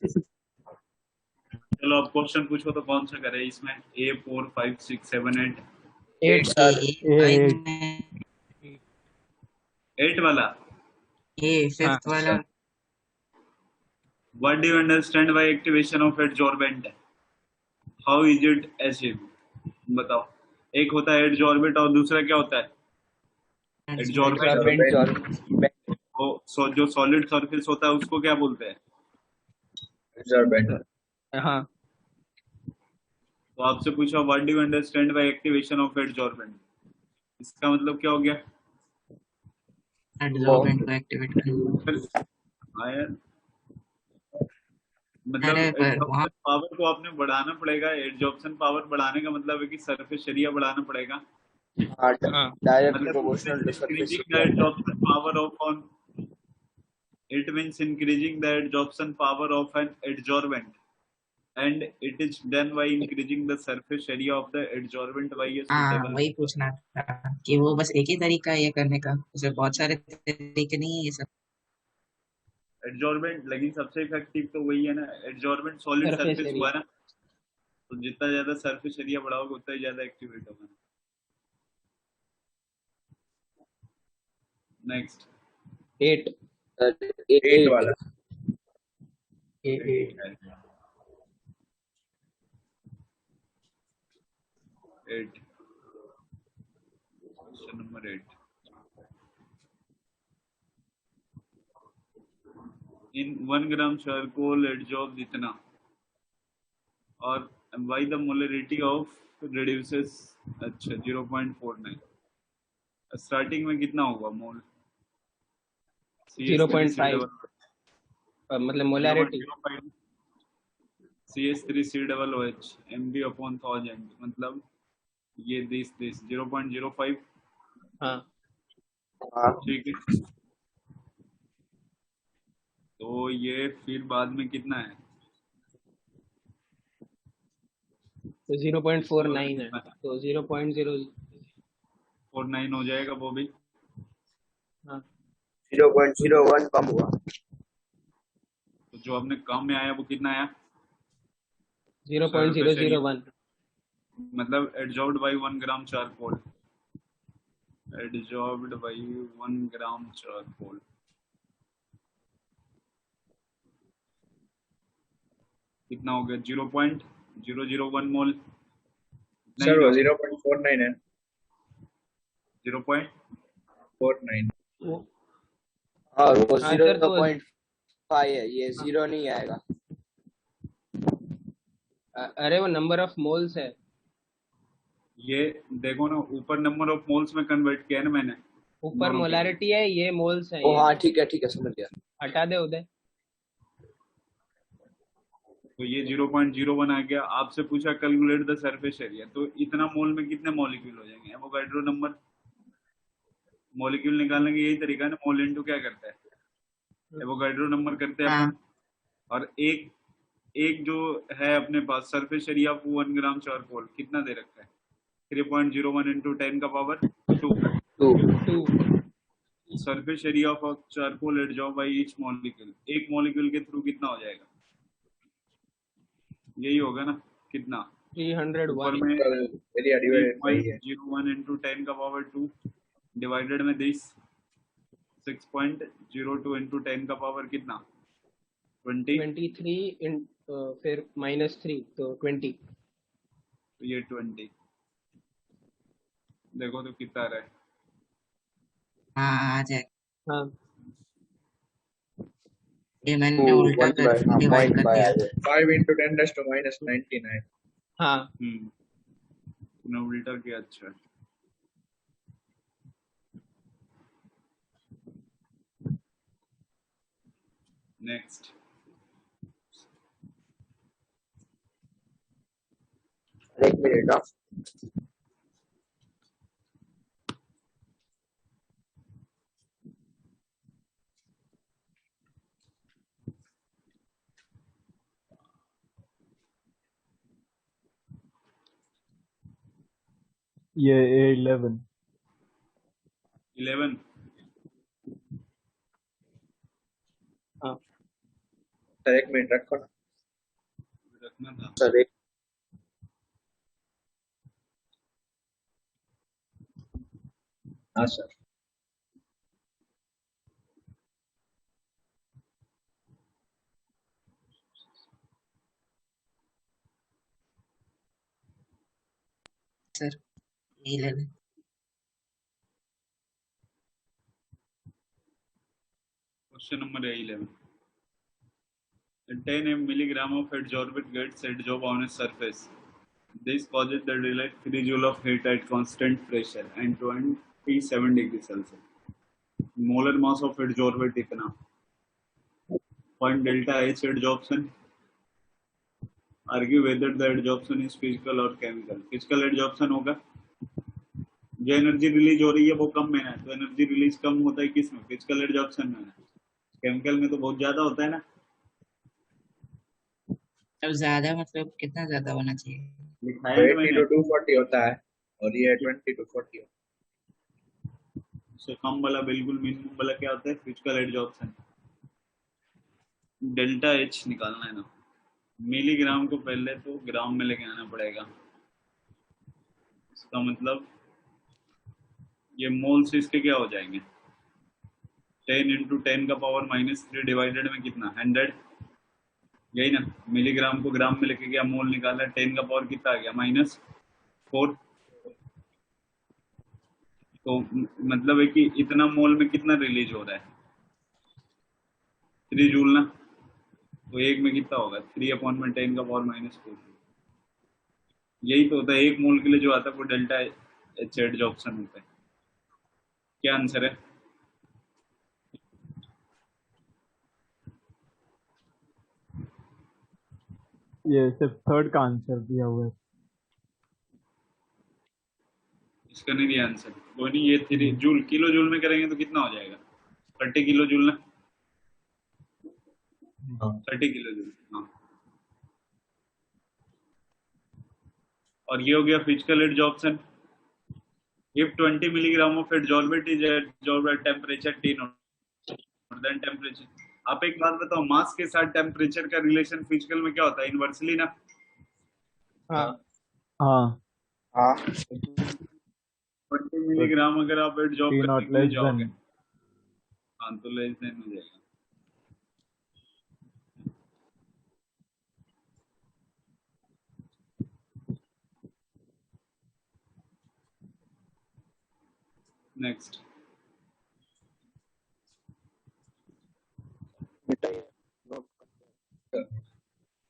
चलो अब क्वेश्चन पूछो तो कौन सा करे इसमें, ए 4 5 6 7 8 8 सर। एट वाला। ए फिफ्थ वाला। What do you understand by activation of adsorbent, how is it achieved? बताओ। एक होता है एडजॉर्बेंट और दूसरा क्या होता है? एडजॉर्बेंट। वो जो सॉलिड सरफेस होता है उसको क्या बोलते हैं? एब्जॉर्बेंट। हाँ तो आपसे पूछा what do you understand by activation of adsorbent, इसका मतलब क्या हो गया? एडजॉर्बेंट को एक्टिवेट करना। हाँ यार, मतलब अरे पर वहाँ एडजॉर्प्शन पावर को आपने बढ़ाना पड़ेगा। एडजॉर्प्शन पावर बढ़ाने का मतलब है कि सरफेस एरिया बढ़ाना पड़ेगा। हाँ डायरेक्टली मतलब proportional to surface increasing the adsorption power of on, it means increasing the adsorption power of an adsorbent, and it is done by increasing the surface area of the adsorbent by a हाँ suitable वही पूछना था कि वो बस एक ही तरीका है ये करने का, उसे बहुत सारे तरीके नहीं है ये सब। एडजॉर्बेंट। लेकिन सबसे इफेक्टिव तो वही है ना, एडजॉर्बेंट सॉलिड सरफेस सरफेस हुआ एरिया। ना, तो जितना ज्यादा सरफेस एरिया बढ़ाओगे उतना ही ज्यादा एक्टिवेट होगा। नेक्स्ट 8 एट वाला। Eight, question number 8। In 1 gram charcoal adsorb इतना, और by the molarity of reduces, अच्छा 0.49। स्टार्टिंग में कितना होगा मोल? 0.5 मतलब मोलैरिटी। CH3COOH MB/1000, मतलब ये दिस 0.05। हाँ ठीक है, तो ये फिर बाद में कितना है? तो 0.49 है, तो 0.049 हो जाएगा वो भी। हाँ 0.01 कम हुआ। तो जो आपने कम में आया वो कितना आया? 0.001 मतलब एडजॉर्ब्ड bye 1 gram charcoal, एडजॉर्ब्ड bye 1 gram charcoal कितना हो गया? 0.001 मोल। सर वो 0.49 है। 0.49। वो और वो हाँ सर, तो 0.5 है, ये 0 नहीं आएगा। अरे वो नंबर ऑफ मोल्स है। ये देखो ना, ऊपर नंबर ऑफ मोल्स में कन्वर्ट किया है ना मैंने। ऊपर मोलारिटी है, ये मोल्स है। ओ हाँ ठीक है समझ गया। हटा दे उदय। तो ये 0.01 आ गया। आपसे पूछा कैलकुलेट द सरफेस एरिया, तो इतना मोल में कितने मॉलिक्यूल हो जाएंगे? एवोगाड्रो नंबर, मॉलिक्यूल निकालने का यही तरीका है ना, मोल इनटू क्या करता है, एवोगाड्रो नंबर करते हैं अपन। और एक एक जो है अपने पास surface area of 1 gram charcoal कितना दे रखा है? 3.01 इंटू 10 का power 2। Surface area of charcoal adsorb by each molecule, एक मॉलिक्यूल के थ्रू कितना हो जाएगा? यही होगा ना, कितना? 301 में एरिया डिवाइडेड बाय 3.01 इंटू 10 का पावर 2 डिवाइडेड में दिस 6.02 इंटू 10 का पावर कितना? 20। 23 फिर -3 तो 20। तो ये 20 देखो तो कितना आ रहा है। हाँ आ जाएगा। हाँ ये मैंने उल्टा कर डिवाइड कर दिया। 5 into 10⁻⁻99। हाँ तूने उल्टा किया, अच्छा। नेक्स्ट एक मिनट आप। ये 11 11। हाँ सर 1 मिनट रखो ना रखना था। सर। हाँ sir. Sir 11 question number 11. 10 milligram of adsorbate gets adsorbed on a surface. This causes the daylight free joule of heat at constant pressure and 27 degrees Celsius. Molar mass of adsorbate इतना. Find delta H adsorption. Argue whether the adsorption is physical or chemical. Physical adsorption होगा. जो energy release हो रही है वो कम में है, तो एनर्जी रिलीज कम होता है किसमें? फिजिकल एडजॉर्प्शन में. केमिकल में तो बहुत ज्यादा होता है ना. अब ज्यादा मतलब कितना ज्यादा होना चाहिए? लिखा है तो 80 मैंने. to 240 होता है और ये 20 to 40 होता उससे कम वाला बिल्कुल मिनिमम वाला क्या होता है? Physical adsorption. डेल्टा एच निकालना है ना. मिलीग्राम को पहले तो ग्राम में लेके आना पड़ेगा. इसका मतलब ये मोल्स इसके क्या हो जाएंगे? 10 × 10 का पावर -3 डिवाइडेड में कितना? 100. यही ना. मिलीग्राम को ग्राम में लेके गया, मोल निकाला, 10 का पावर कितना आ गया? -4. तो मतलब है कि इतना मोल में कितना रिलीज हो रहा है? 3 जूल ना. तो एक में कितना होगा? 3/10 का पावर -4. यही तो होता है एक मोल के लिए जो आता है वो डेल्टा एच एडजॉर्प्शन होता है. क्या आंसर है? ये सिर्फ थर्ड का आंसर दिया हुआ है. इसका नहीं दिया आंसर. कोई नहीं. ये 3 जूल किलो जूल में करेंगे तो कितना हो जाएगा? 30 किलो जूल ना. 30 किलो जूल. हाँ. और ये हो गया physical adsorption. If 20 milligram of adsorbate is adsorbed at temperature T naught then temperature. आप एक बात बताओ, मास के साथ टेम्परेचर का रिलेशन फिजिकल में क्या होता है? इनवर्सली ना. हाँ हाँ. हाँ 20 मिलीग्राम अगर आप एडजॉर्ब T करने naught के लिए less जाओगे, than. हाँ तो लेस देन हो जाएगा. नेक्स्ट.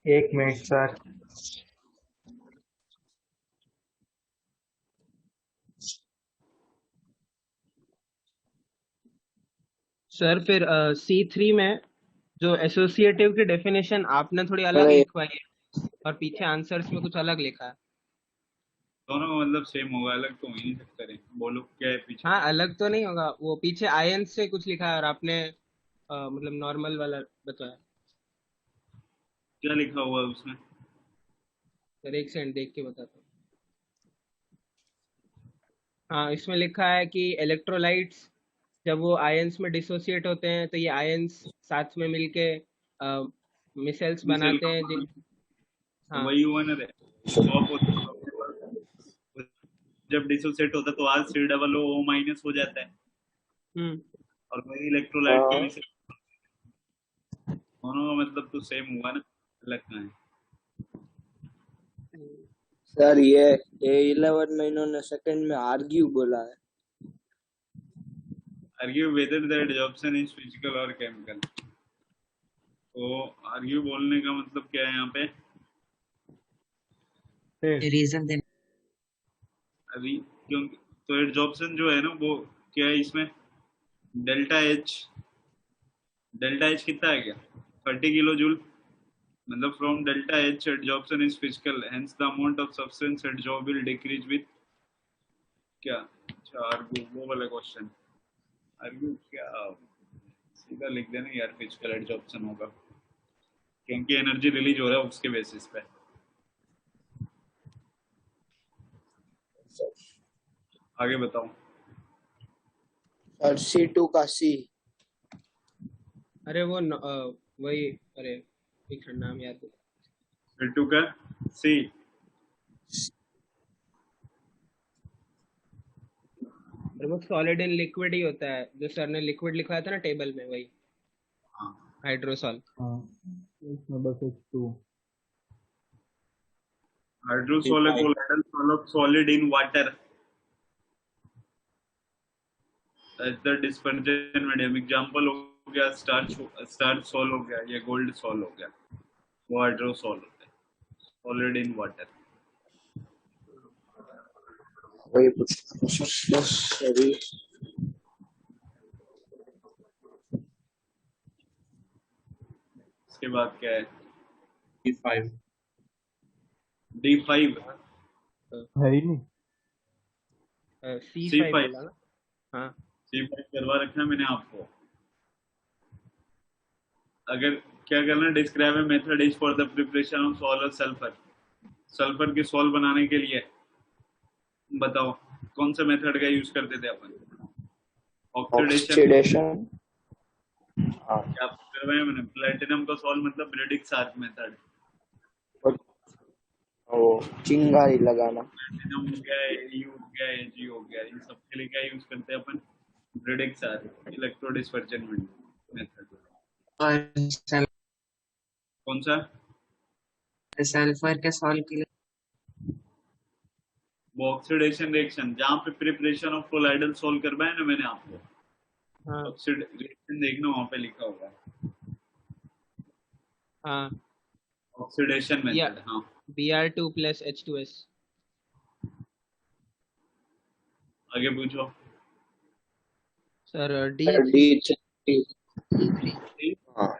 एक मिनट सर. सर फिर C3 में जो एसोसिएटिव की डेफिनेशन आपने थोड़ी अलग लिखवाई है और पीछे आंसर्स में कुछ अलग लिखा है. दोनों का मतलब सेम होगा, अलग तो हो ही नहीं सकता रे. बोलो क्या है पीछे? हाँ अलग तो नहीं होगा, वो पीछे आयंस से कुछ लिखा है और आपने मतलब नॉर्मल वाला बताया. क्या लिखा हुआ है उसमें? सर एक सेकंड देख के बताता हूँ. हाँ इसमें लिखा है कि इलेक्ट्रोलाइट्स जब वो आयंस में डिसोसिएट होते हैं तो ये आयंस साथ में मिलके मिसाइल्स बनाते हैं जिन. हाँ वही हुआ ना रे. स्वैप होता है. जब डिसोसिएट होता है तो R3OO- हो जाता है. और वही इलेक्ट्रोलाइट के भी दोनों का मतलब तो सेम हुआ ना. अलग कहाँ है? सर ये A11 में इन्होंने सेकंड में आर्ग्यू बोला है. Argue whether the adsorption is physical और केमिकल. तो आर्ग्यू बोलने का मतलब क्या है यहाँ पे? रीजन देना. अभी क्योंकि तो एडजॉर्प्शन जो है ना वो क्या है इसमें? Delta H. डेल्टा एच कितना है क्या? 30 किलो जूल. मतलब from delta H adsorption is physical hence the amount of substance adsorb will decrease with क्या? अच्छा आर्ग्यू वो वाला क्वेश्चन. आर्ग्यू क्या सीधा लिख देना यार, फिजिकल एडजॉर्प्शन होगा क्योंकि एनर्जी रिलीज हो रहा है उसके बेसिस पे. आगे बताओ. और C2 का C. अरे वो वही. अरे एक नाम याद है। H2 का C। और वो सॉलिड इन लिक्विड ही होता है, जो सर ने लिक्विड लिखवाया था ना टेबल में, वही हाँ, हाइड्रोसॉल। हाँ इसमें बस H2। हाइड्रोसॉल है colloidal solid in water as the dispersion medium. Example हो गया स्टार्च सॉल हो गया, या गोल्ड सॉल हो गया, वो हाइड्रोसॉल होता है, सॉलिड इन वाटर। वही बस अभी इसके बाद क्या है? D5। D5 है ही नहीं। C5 C5 बोला ना? हाँ C5 करवा रखा है मैंने आपको। अगर क्या करना, describe a method is for the preparation of sol और सल्फर। सल्फर के सॉल बनाने के लिए बताओ कौन सा मेथड का यूज करते थे अपन? ऑक्सीडेशन। ऑक्सीडेशन। हाँ क्या करवाया मैंने? प्लेटिनम का सॉल्व मतलब ब्रेडिक्स आर्क मेथड। वो चिंगारी लगाना। प्लेटिनम हो गया, Au हो गया, Ag हो गया, इन सब के लिए क्या यूज करते हैं अपन? Bredig's arc electro dispersion method. और कौन सा? सल्फर के सॉल्व के लिए वो ऑक्सीडेशन रिएक्शन जहाँ पे प्रिपरेशन ऑफ कोलाइडल सॉल्व करवाया ना मैंने आपको, हाँ ऑक्सीडेशन देखना वहाँ पे लिखा होगा, हाँ ऑक्सीडेशन मेथड। हाँ Br2 + H2S। आगे पूछो। Sir D3। हाँ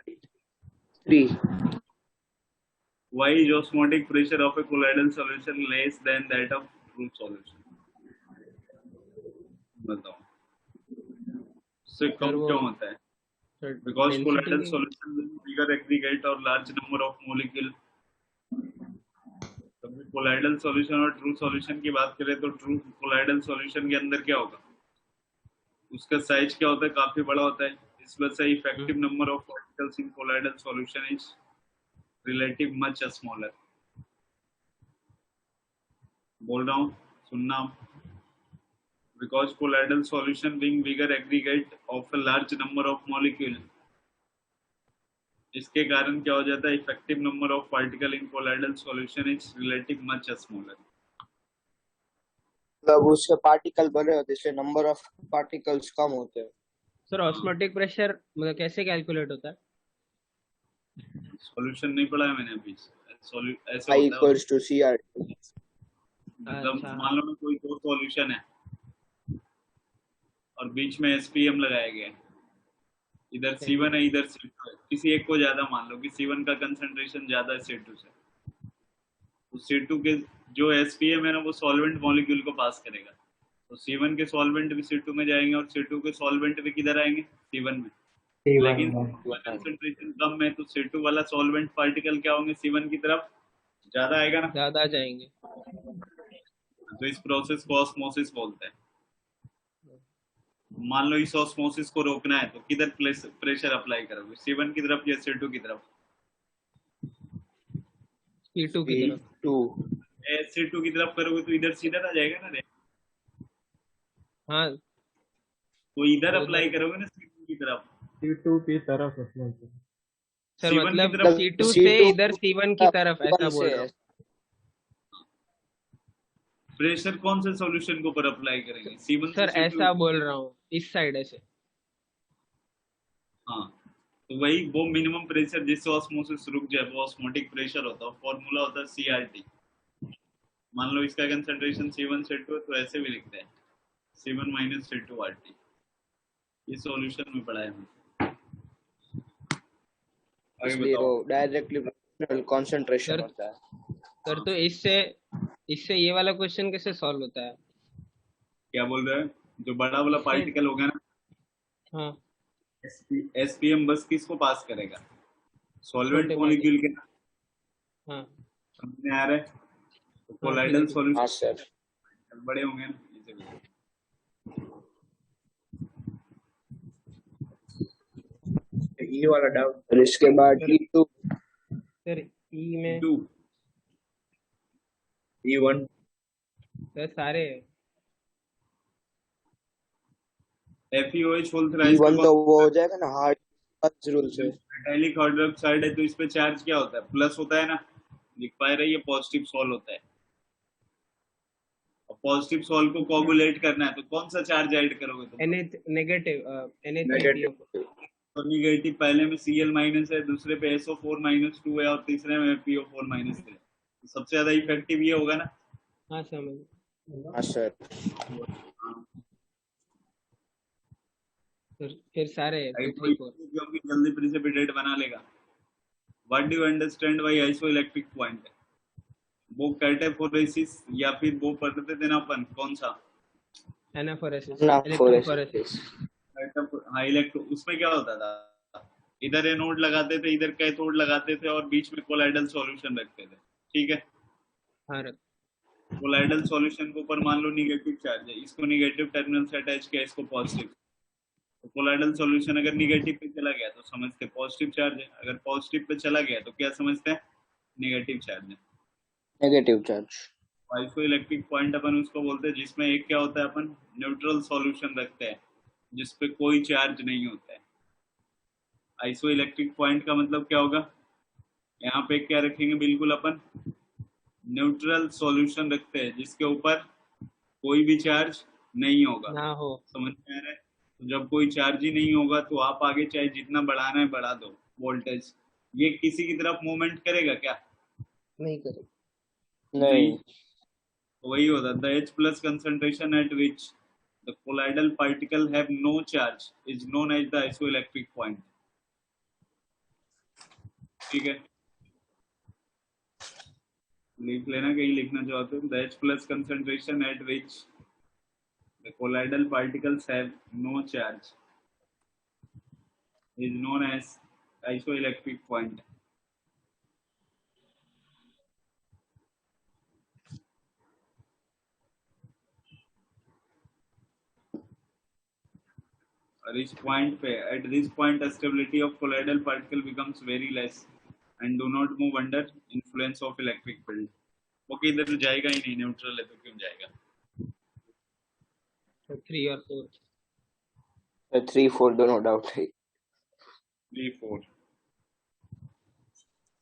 3। Why is osmotic pressure of a colloidal solution less than that of true solution? बताओ उससे सर कम वो क्यों होता है? सर Because डेंसिटी colloidal की। solution will bigger aggregate और large number of molecule। कभी colloidal solution और true solution की बात करें तो true colloidal solution के अंदर क्या होगा? उसका साइज क्या होता है? काफी बड़ा होता है। इस वजह से effective number of particles in colloidal solution is relative much smaller। बोल रहा हूँ, सुनना। Because colloidal solution being bigger aggregate of a large number of molecule, इसके कारण क्या हो जाता है? Effective number of particle in colloidal solution is relative much smaller. मतलब उसके पार्टिकल बड़े होते हैं, इसलिए नंबर ऑफ पार्टिकल्स कम होते हैं। सर ऑस्मोटिक प्रेशर मतलब कैसे कैलकुलेट होता है? सॉल्यूशन नहीं पढ़ा है मैंने अभी। ऐसे I होता है = CR। मतलब अच्छा मान लो कोई दो सॉल्यूशन है और बीच में SPM लगाया गया है, इधर C1 है इधर C2 है, किसी एक को ज्यादा मान लो कि C1 का कंसंट्रेशन ज्यादा है C2 से, तो C2 के जो SPM है ना वो सॉल्वेंट मॉलिक्यूल को पास करेगा, तो C1 के सॉल्वेंट भी C2 में जाएंगे और C2 के सॉल्वेंट भी किधर आएंगे? C1 में। लेकिन कंसंट्रेशन कम है तो C2 वाला सॉल्वेंट पार्टिकल क्या होंगे? C1 की तरफ ज्यादा आएगा ना, ज्यादा आ जाएंगे। तो इस प्रोसेस को ऑस्मोसिस बोलते हैं। मान लो इस ऑस्मोसिस को रोकना है तो किधर प्रेशर अप्लाई करोगे? C1 की तरफ या C2 की तरफ? C2 की तरफ। C2 की तरफ करोगे तो इधर सीधा आ जाएगा ना रे, हाँ तो इधर अप्लाई करोगे ना C2 की तरफ। C2 की तरफ अप्लाई करो। सर C1 की मतलब तरफ C2 से इधर C1 की तरफ, ऐसा बोल रहा हूँ। प्रेशर कौन से सॉल्यूशन के ऊपर अप्लाई करेंगे? C1 सर से C2। ऐसा बोल रहा हूँ, इस साइड ऐसे। हाँ तो वही वो मिनिमम प्रेशर जिससे ऑस्मोसिस रुक जाए वो ऑस्मोटिक प्रेशर होता है। फॉर्मूला होता है CRT। मान लो इसका कंसंट्रेशन C1 C2 है तो ऐसे भी लिखते हैं C1 - C2 RT। ये सॉल्यूशन में पढ़ा है हमने। आगे इसलिए वो बताओ। डायरेक्टली कंसंट्रेशन सर होता है। सर तो इससे ये वाला क्वेश्चन कैसे सॉल्व होता है? क्या बोल रहे हैं? जो बड़ा वाला इससे पार्टिकल होगा ना, हाँ SPM बस किसको पास करेगा? सॉल्वेंट छोटे मॉलिक्यूल के। हाँ समझ में आ रहा है? तो हाँ कोलाइडल हाँ सॉल्यूशन सर। बड़े होंगे ना, इसीलिए। ये वाला डाउट। और इसके बाद D2 ई में 2 E1 सर सारे FeOH होल थ्राइस E1 तो वो हो जाएगा ना हार्ड रूल से। मेटालिक हाइड्रोक्साइड है तो इस पे चार्ज क्या होता है? प्लस होता है ना, लिख पा रहे, ये पॉजिटिव सॉल्व होता है। और पॉजिटिव सॉल्व को कोगुलेट करना है तो कौन सा चार्ज ऐड करोगे तुम? नेगेटिव नेगेटिव तो निगेटिव पहले में Cl माइनस है, दूसरे पे SO4 माइनस 2 है और तीसरे में PO4 माइनस 3 है। तो सबसे ज्यादा इफेक्टिव ये होगा ना। हाँ समझ हाँ सर। फिर सारे 2 3 4 क्योंकि जल्दी प्रिसिपिटेट बना लेगा। What do you understand by isoelectric point? वो कैटाफोरेसिस या फिर वो पढ़ते थे ना अपन, कौन सा? एनाफोरेसिस Anaphoresis। इलेक्ट्रोफोरेसिस। हाँ इलेक्ट्रो, उसमें क्या होता था? इधर एनोड लगाते थे, इधर कैथोड लगाते थे और बीच में कोलाइडल सॉल्यूशन रखते थे, ठीक है। हाँ रख कोलाइडल सॉल्यूशन के ऊपर मान लो निगेटिव चार्ज है, इसको निगेटिव टर्मिनल से अटैच किया, इसको पॉजिटिव। तो कोलाइडल सॉल्यूशन अगर निगेटिव पे चला गया तो समझते पॉजिटिव चार्ज है, अगर पॉजिटिव पे चला गया तो क्या समझते हैं? नेगेटिव चार्ज है। Negative charge. आइसोइलेक्ट्रिक पॉइंट अपन उसको बोलते हैं जिसमें एक क्या होता है, अपन न्यूट्रल सॉल्यूशन रखते हैं जिसपे कोई चार्ज नहीं होता है। आइसोइलेक्ट्रिक पॉइंट का मतलब क्या होगा? यहाँ पे क्या रखेंगे, बिल्कुल अपन न्यूट्रल सॉल्यूशन रखते हैं जिसके ऊपर कोई भी चार्ज नहीं होगा। ना हो। समझ में आ रहा है? तो जब कोई चार्ज ही नहीं होगा तो आप आगे चाहे जितना बढ़ाना है बढ़ा दो वोल्टेज, ये किसी की तरफ मूवमेंट करेगा क्या? नहीं करे। नहीं। तो वही होता है, the H plus concentration at which the colloidal particle have no charge is known as the isoelectric point। ठीक है, लिख लेना, कहीं लिखना चाहते हो। The H plus concentration at which the colloidal particles have no charge is known as isoelectric point। और इस पॉइंट पे, at this point stability of colloidal particle becomes very less and do not move under influence of electric field। वो कि इधर तो जाएगा ही नहीं, neutral है तो क्यों जाएगा? तो 3 और 4 3 4 दोनों डाउट है। 3 4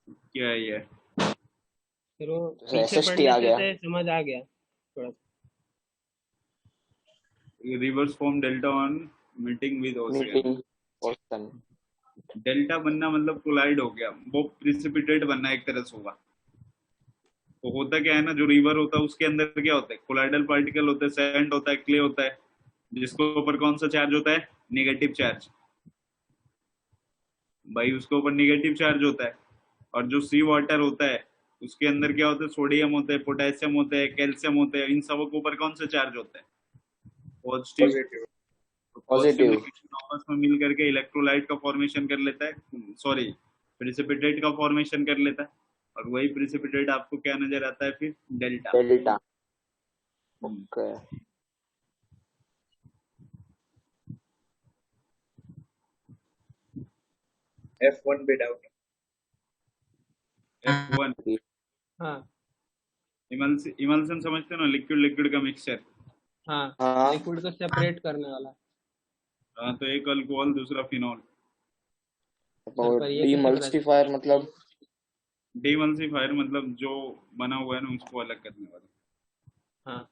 क्या है ये? फिर वो तो पीछे SST पढ़ने आ से गया। थे, समझ आ गया थोड़ा। Reverse form delta on meeting with ocean. Meeting ocean. Delta बनना मतलब कोलाइड हो गया, वो प्रिसिपिटेट बनना एक तरह से होगा। तो होता क्या है ना, जो रिवर होता है उसके अंदर क्या होता है? कोलाइडल पार्टिकल होता है, सैंड होता है, क्ले होता है, जिसके ऊपर कौन सा चार्ज होता है? Negative charge. भाई उसके ऊपर नेगेटिव चार्ज होता है। और जो सी वाटर होता है उसके अंदर क्या होता है? सोडियम होता है, पोटेशियम होता है, कैल्शियम होता है, इन सब के ऊपर कौन सा चार्ज होता है? Positive. Positive positive positive. Negative आपस में मिल करके इलेक्ट्रोलाइट का फॉर्मेशन कर लेता है, सॉरी प्रिसिपिटेट का फॉर्मेशन कर लेता है। और वही प्रिसिपिटेट आपको क्या नजर आता है फिर? डेल्टा। डेल्टा। ओके। F1 पे डाउट F1 हाँ इमल्सन समझते हो ना, लिक्विड लिक्विड का मिक्सचर। हाँ हाँ। लिक्विड को सेपरेट करने वाला। हाँ, तो एक अल्कोहल दूसरा फिनॉल। और पर ये कैसे पता? डीमल्सिफायर मतलब डीमल्सिफायर मतलब जो बना हुआ है ना उसको अलग करने वाला। हाँ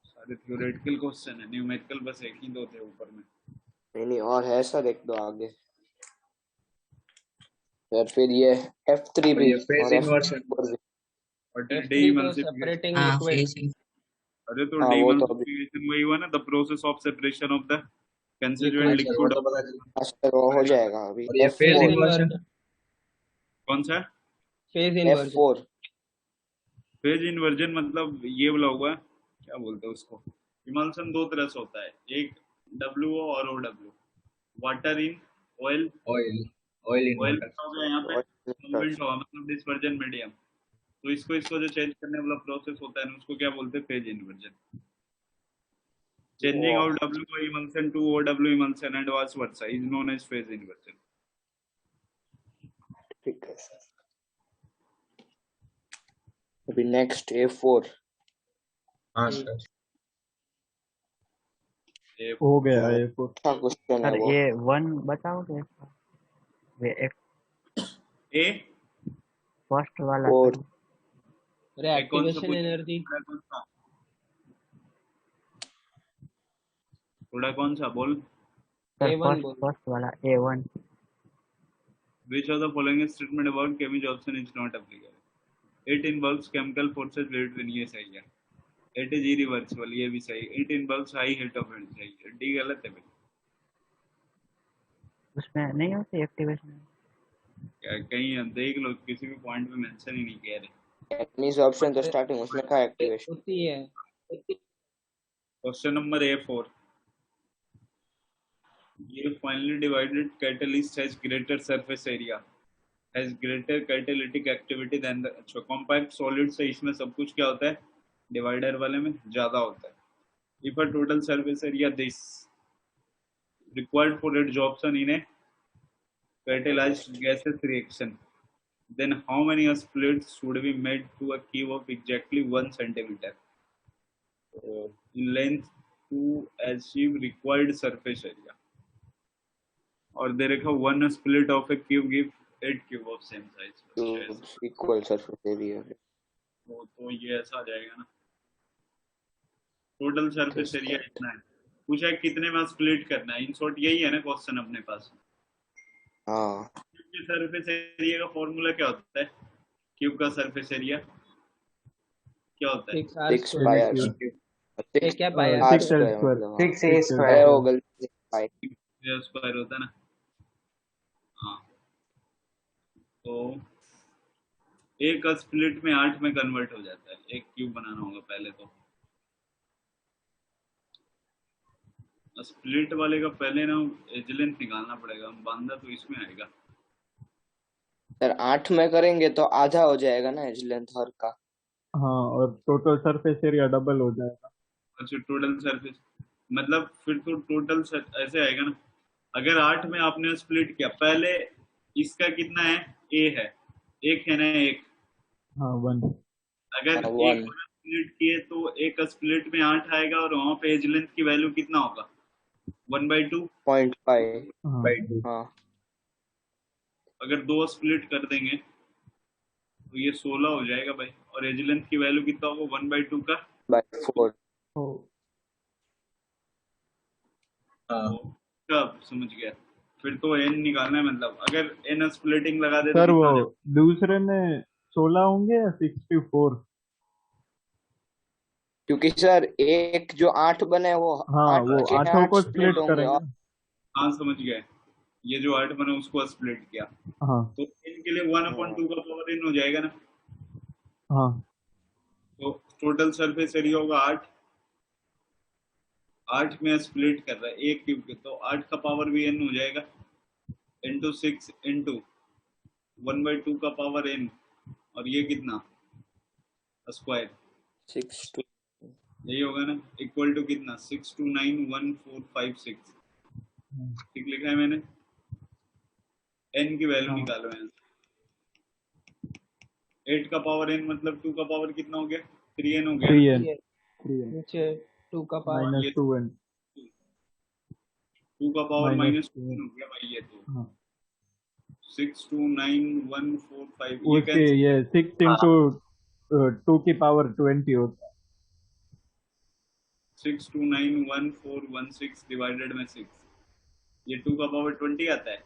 सारे थ्योरेटिकल क्वेश्चन है, न्यूमेरिकल बस एक ही दो थे ऊपर में। नहीं और है सर, एक दो आगे। फिर ये F3 और भी ये फेज और इन्वर्शन। F4 भी। और F3 तो डीमल्सिफिकेशन, सेपरेटिंग हाँ लिक्विड। फेज अरे तो हाँ वो तो अभी डीमल्सिफिकेशन वही हुआ ना, the process of separation of the constituent liquid अच्छा वो लिक्विड। तो पता चला। सर वो हो जाएगा अभी। और ये फेज फेज F4 इन्वर्शन। कौन सा? Phase inversion. F4 phase inversion मतलब ये बोला हुआ, क्या बोलते हैं उसको? इमल्सन दो तरह से होता है, एक WO और OW। Water in oil, oil oil in oil water. हो गया यहाँ पे, मूवमेंट होगा मतलब डिस्पर्जन मीडियम। तो इसको जो चेंज करने वाला प्रोसेस होता है ना उसको क्या बोलते हैं? Phase inversion. Changing of WO emulsion to OW emulsion and vice versa is known as phase inversion। ठीक है सर। अभी नेक्स्ट A4। हाँ सर। हो गया ये तो। अच्छा क्वेश्चन है सर वो। ये 1 बताओगे? ये एक ए फर्स्ट वाला और सर। अरे ए कौन सा एक्टिवेशन पूछ एनर्जी कौन सा थोड़ा कौन सा बोल सर A1 बोल। फर्स्ट वाला A1। which of the following statement about Kemi Jobson is not applicable? It involves chemical forces between ये सही है it is irreversible ये भी सही it involves high heat of energy सही है डी गलत है भाई उसमें नहीं होती एक्टिवेशन? क्या कहीं देख लो किसी भी पॉइंट पे मेंशन ही नहीं किया है एनीज ऑप्शन तो स्टार्टिंग उसमें लिखा है एक्टिवेशन। होती है। क्वेश्चन नंबर A4 ये finely divided catalyst has greater surface area has greater catalytic activity than the अच्छा compact solid से इसमें सब कुछ क्या होता है डिवाइडर वाले में ज्यादा होता है if a total surface area this required for its absorption in a catalyzed gaseous reaction then how many splits should be made to a cube of exactly 1 centimeter in length to achieve required surface area और दे रखा 1 split of a cube give 8 cube of same size तो equal surface area है। तो ये ऐसा आ जाएगा ना total surface area इतना है पूछा है कितने में स्प्लिट करना है इन शॉर्ट यही है ना क्वेश्चन अपने पास हाँ क्यूब के सरफेस एरिया का फॉर्मूला क्या होता है क्यूब का सरफेस एरिया क्या होता है 6 पाई आर ये क्या पाया आर 6L स्क्वायर स्क्वायर मतलब 6A अरे स्क्वायर। वो गलती से पाई। स्क्वायर होता है ना हाँ तो एक स्प्लिट में 8 में कन्वर्ट हो जाता है एक क्यूब बनाना होगा पहले तो स्प्लिट वाले का पहले ना एज लेंथ निकालना पड़ेगा बांधा तो इसमें आएगा सर 8 में करेंगे तो आधा हो जाएगा ना एज लेंथ हर का। हाँ और टोटल सरफेस एरिया डबल हो जाएगा। अच्छा टोटल सरफेस मतलब फिर तो टोटल ऐसे आएगा ना अगर 8 में आपने स्प्लिट किया पहले इसका कितना है ए है एक है ना एक हाँ 1। अगर हाँ, एक 1 स्प्लिट किए तो एक स्प्लिट में 8 आएगा और वहां पे एज लेंथ की वैल्यू कितना होगा 1/2 0.5। हाँ हाँ अगर 2 स्प्लिट कर देंगे तो ये 16 हो जाएगा भाई और एज लेंथ की वैल्यू कितना होगा 1/2 का बाय 4। कब समझ गया फिर तो एन निकालना है मतलब अगर एन स्प्लिटिंग लगा दे तो सर वो कितना दूसरे में 16 होंगे या 64? क्योंकि सर एक जो 8 बने वो हाँ 8 वो के 8 8 को स्प्लिट स्प्लिट होंगे करेंगे और ना। हाँ समझ गए ये जो 8 बना उसको स्प्लिट किया हाँ तो इनके लिए 1/2 का पावर इन हो जाएगा ना हाँ तो टोटल सरफेस एरिया होगा 8 में स्प्लिट कर रहा है एक क्यूब के तो 8 का पावर भी n हो जाएगा इंटू 6 इंटू 1/2 का पावर n और ये कितना स्क्वायर 6 to यही होगा ना इक्वल टू कितना 6291456 ठीक लिखा है मैंने n की वैल्यू निकालो यहाँ 8 का पावर n मतलब 2 का पावर कितना हो गया 3n हो गया 3n नीचे 2 का पावर माइनस 2n 2 का पावर माइनस -2 हो गया भाई ये तो हाँ 629145 ये उसके कैंसिल ये 6 इंटू 2 की पावर 20 होता है 629116 डिवाइडेड में 6 ये 2 का पावर 20 आता है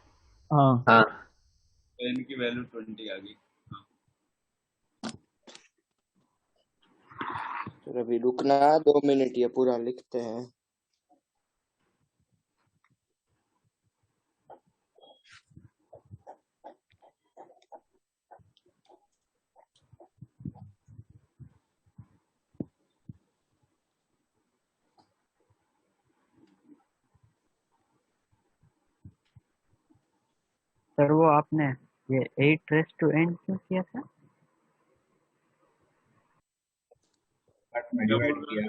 हाँ हाँ तो n की वैल्यू 20 आ गई तो अभी रुकना 2 मिनट ये पूरा लिखते हैं। सर वो आपने ये 8 रेस टू n क्यों किया था? पार्ट में डिवाइड किया।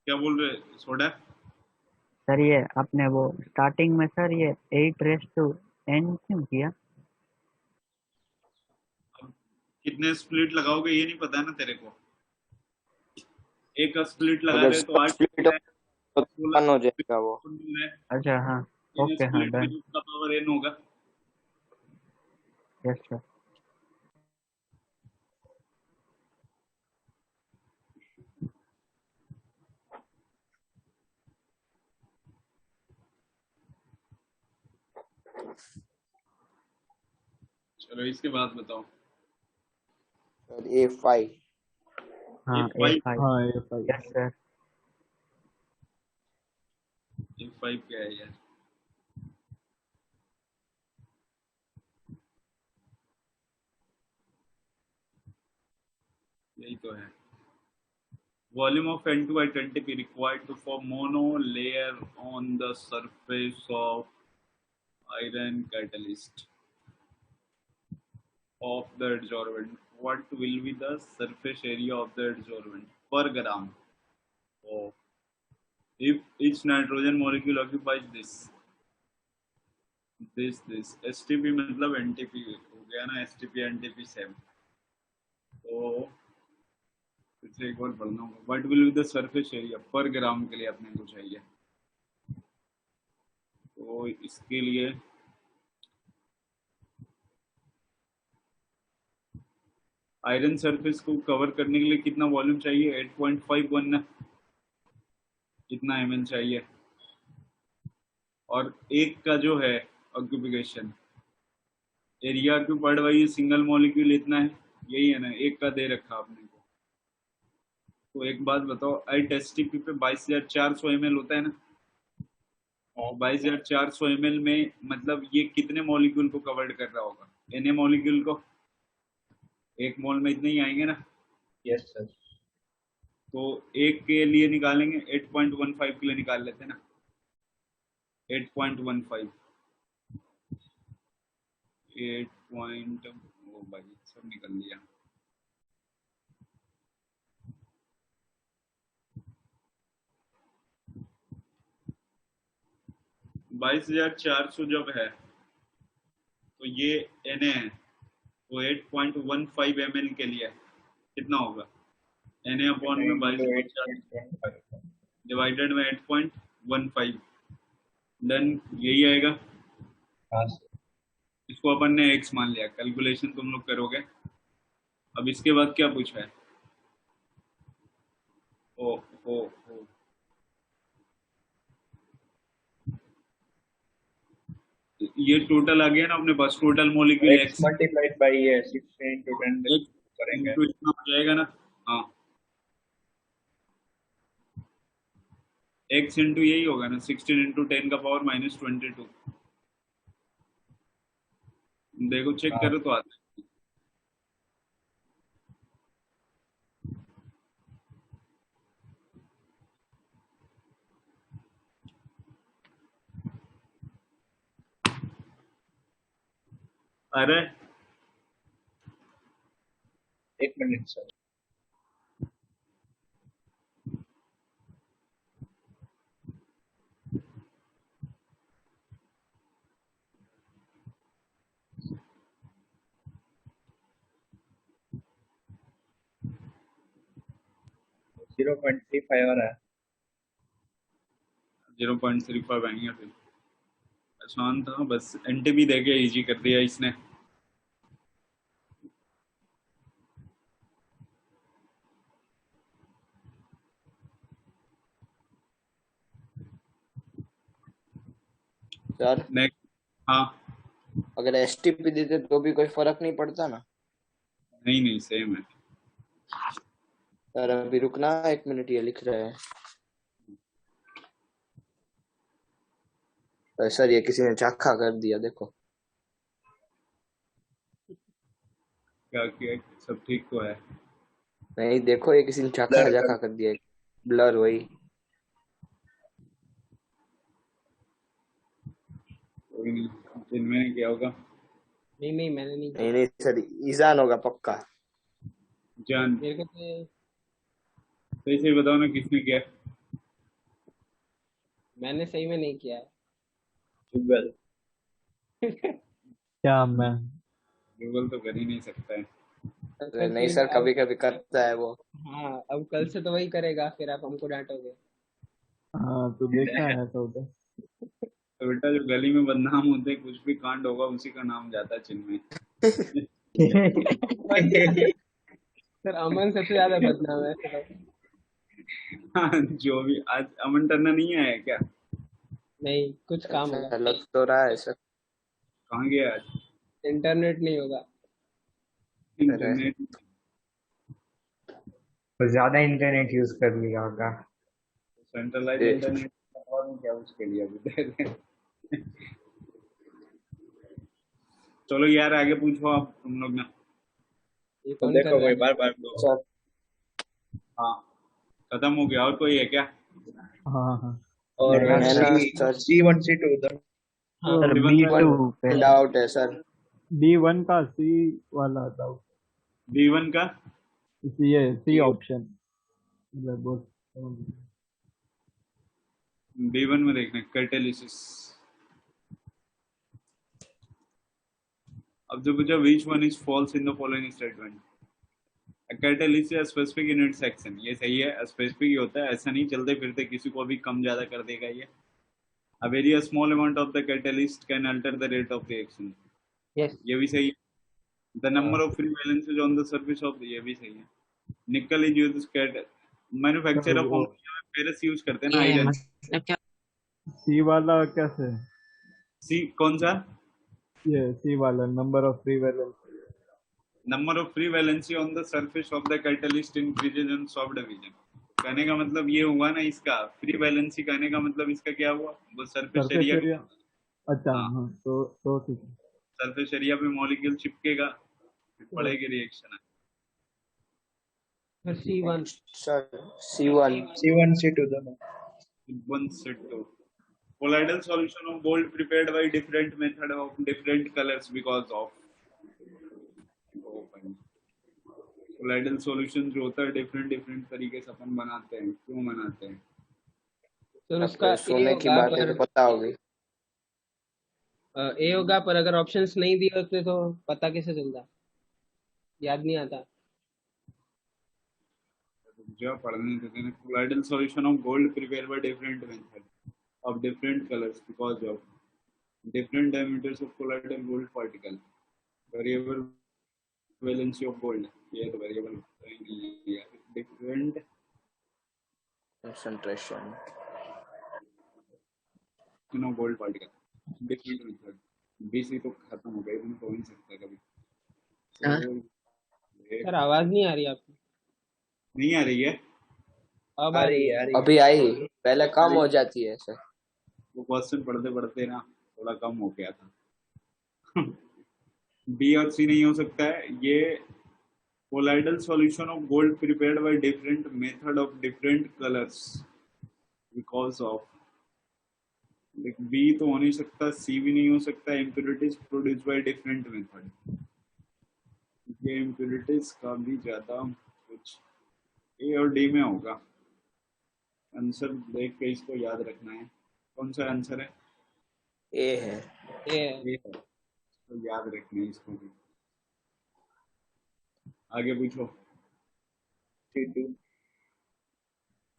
क्या बोल रहे सोडा सर ये आपने वो स्टार्टिंग में सर ये 8 रेस टू n क्यों किया? अब कितने स्प्लिट लगाओगे ये नहीं पता है ना तेरे को। एक का स्प्लिट लगा अगर रहे तो सब 8 स्प्लिट मिल रहा है, हो तो 16 1 हो जाएगा वो। मिल रहा है। अच्छा हाँ, इन ओके हाँ स्प्लिट में डन। उसका पावर n होगा। Yes sir. चलो इसके बाद बताओ। सर A5 हाँ A5 A5 हाँ ये सही। Yes sir. A5 क्या है यार? यही तो है। Volume of N2 at NTP required to form mono layer on the surface of iron catalyst of the adsorbent. What will be the surface area of the adsorbent per gram? Oh. If each nitrogen molecule occupies this STP मतलब NTP हो गया ना, STP NTP same. तो फिर से एक बार पढ़ना होगा। What will be the surface area per ग्राम के लिए अपने को चाहिए। तो इसके लिए आयरन सरफेस को कवर करने के लिए कितना वॉल्यूम चाहिए? 8.51 ना, इतना ml चाहिए। और एक का जो है occupation area occupied by single molecule इतना है, यही है ना, एक का दे रखा आपने को। तो एक बात बताओ, एट एसटीपी पे 22,400 ml होता है ना, 22,400 ml में मतलब ये कितने मॉलिक्यूल को कवर कर रहा होगा? Na मॉलिक्यूल को। एक मोल में इतने ही आएंगे ना। Yes sir. तो एक के लिए निकालेंगे, 8.15 के लिए निकाल लेते हैं ना। 8.15 8 पॉइंट, ओ भाई सब निकल लिया। बाईस हजार 400 जब है तो ये Na है, तो 8.15 ml के लिए कितना होगा? Na अपॉन में 22,400 डिवाइडेड में 8.15, डन, यही आएगा। हाँ सर। इसको अपन ने x मान लिया, कैलकुलेशन तुम लोग करोगे। अब इसके बाद क्या पूछा है? ओ ओ ओ ये टोटल आ गया ना अपने पास, total molecule x x multiplied by ये 6 into 10 x करेंगे। इंटू इतना हो जाएगा ना। हाँ, x इंटू यही होगा ना, 16 इंटू 10 का पावर -22। देखो चेक हाँ करो तो आता है। अरे 1 मिनट सर। जीरो 0.35 और है। 0.35 आएंगे। फिर आसान था, बस एनटीपी देके इजी कर दिया इसने। Sir next. हाँ, अगर एसटीपी देते तो भी कोई फर्क नहीं पड़ता ना? नहीं नहीं सेम है। सर अभी रुकना 1 मिनट, ये लिख रहे हैं। सर ये किसी ने चाखा कर दिया, देखो। क्या किया? सब ठीक तो है। नहीं देखो, ये किसी ने चाखा ब्लर चाखा कर दिया, ब्लर वही। कोई नहीं, जिनमें क्या होगा। नहीं मैंने नहीं नहीं नहीं सर, ईजान होगा पक्का। जान मेरे को तो सही से बताओ ना किसने किया? मैंने सही में नहीं किया है। गूगल। क्या मैं गूगल तो कर ही नहीं सकता है। अरे नहीं फिर सर, अब कभी कभी करता है वो। हाँ, अब कल से तो वही करेगा, फिर आप हमको डांटोगे। हाँ तो देखा है तो उधर। तो बेटा जो गली में बदनाम होते हैं, कुछ भी कांड होगा उसी का नाम जाता है चिन्मय। सर अमन सबसे ज्यादा बदनाम है ऐसे तो। हाँ, जो भी आज अमन टन्ना नहीं आया क्या? नहीं, कुछ काम होगा। ऐसा लग तो रहा है सर। कहाँ गया आज? इंटरनेट नहीं होगा। अरे इंटरनेट तो ज्यादा इंटरनेट यूज कर लिया होगा। सेंट्रलाइज ये इंटरनेट और क्या उसके लिए अभी दे रहे हैं। चलो यार आगे पूछो आप तुम लोग ना। ये तो कौन कर देखो रहा कोई है? बार बार दो। सर हाँ खत्म हो गया, और कोई है क्या? हाँ हाँ और मेरा है ना सी सर, C1 C2 उधर। हाँ, सर D1 बी का टू पहले। डाउट है सर। D1 का सी वाला था। D1 का ये सी ऑप्शन मतलब बहुत D1 में देखना कैटालिसिस। अब जो पूछा which one is false in the following statement? A catalyst is specific in its action, ये सही है, स्पेसिफिक ही होता है, ऐसा नहीं चलते फिरते किसी को भी कम ज्यादा कर देगा ये। A very small amount of the catalyst can alter the rate of reaction, yes. ये भी सही है। The number of free valences on the surface of the, ये भी सही है। Nickel is used manufacture of वो अमोनिया में फेरस यूज करते हैं ना, ये आयरन। मतलब क्या? सी वाला कैसे? सी कौन सा? ये सी वाला number of free valence. Number of free valency on the surface of the catalyst increases in soft division. कहने का मतलब ये हुआ ना, इसका फ्री वैलेंसी कहने का मतलब इसका क्या हुआ, वो सरफेस सरफेस एरिया। एरिया। अच्छा हाँ, हाँ तो ठीक है। सरफेस एरिया पे मॉलिक्यूल चिपकेगा, फिर पड़ेगी reaction. Sir C1। Sir C1। C1 C2 दोनों। One set two. Colloidal solution of gold prepared by different method of different colors because of। Colloidal solution जो होता है डिफरेंट तरीके से अपन बनाते हैं, क्यों बनाते हैं? सर उसका आपको ए सोने की होगा, बातें पर तो पता होगी। ए होगा, पर अगर ऑप्शंस नहीं दिए होते तो पता कैसे चलता? याद नहीं आता। जो पढ़ने देते हैं, colloidal solution of gold prepare by different method of different colours because of different diameters of colloidal gold particle, variable valency of gold, ये तो variable नहीं है, different concentration. of gold particle, different method। BC तो खत्म हो गया, इसमें तो हो नहीं सकता कभी। हाँ? तो ये सर आवाज नहीं आ रही आपकी। नहीं आ रही है, अब आ आ रही रही है है। आ रही है। अभी आई, पहले कम हो जाती है सर। वो क्वेश्चन पढ़ते पढ़ते ना थोड़ा कम हो गया था। बी और सी नहीं हो सकता है ये। Colloidal solution of gold prepared by different method of different colours because of, b तो हो नहीं सकता, सी भी नहीं हो सकता। Impurities produce by different method, ये इम्प्योरिटीज का भी ज्यादा कुछ ए और डी में होगा। आंसर देख के इसको याद रखना है, कौन सा आंसर है? ए है। ये ये है, तो याद रखना है इसको भी। आगे पूछो। C2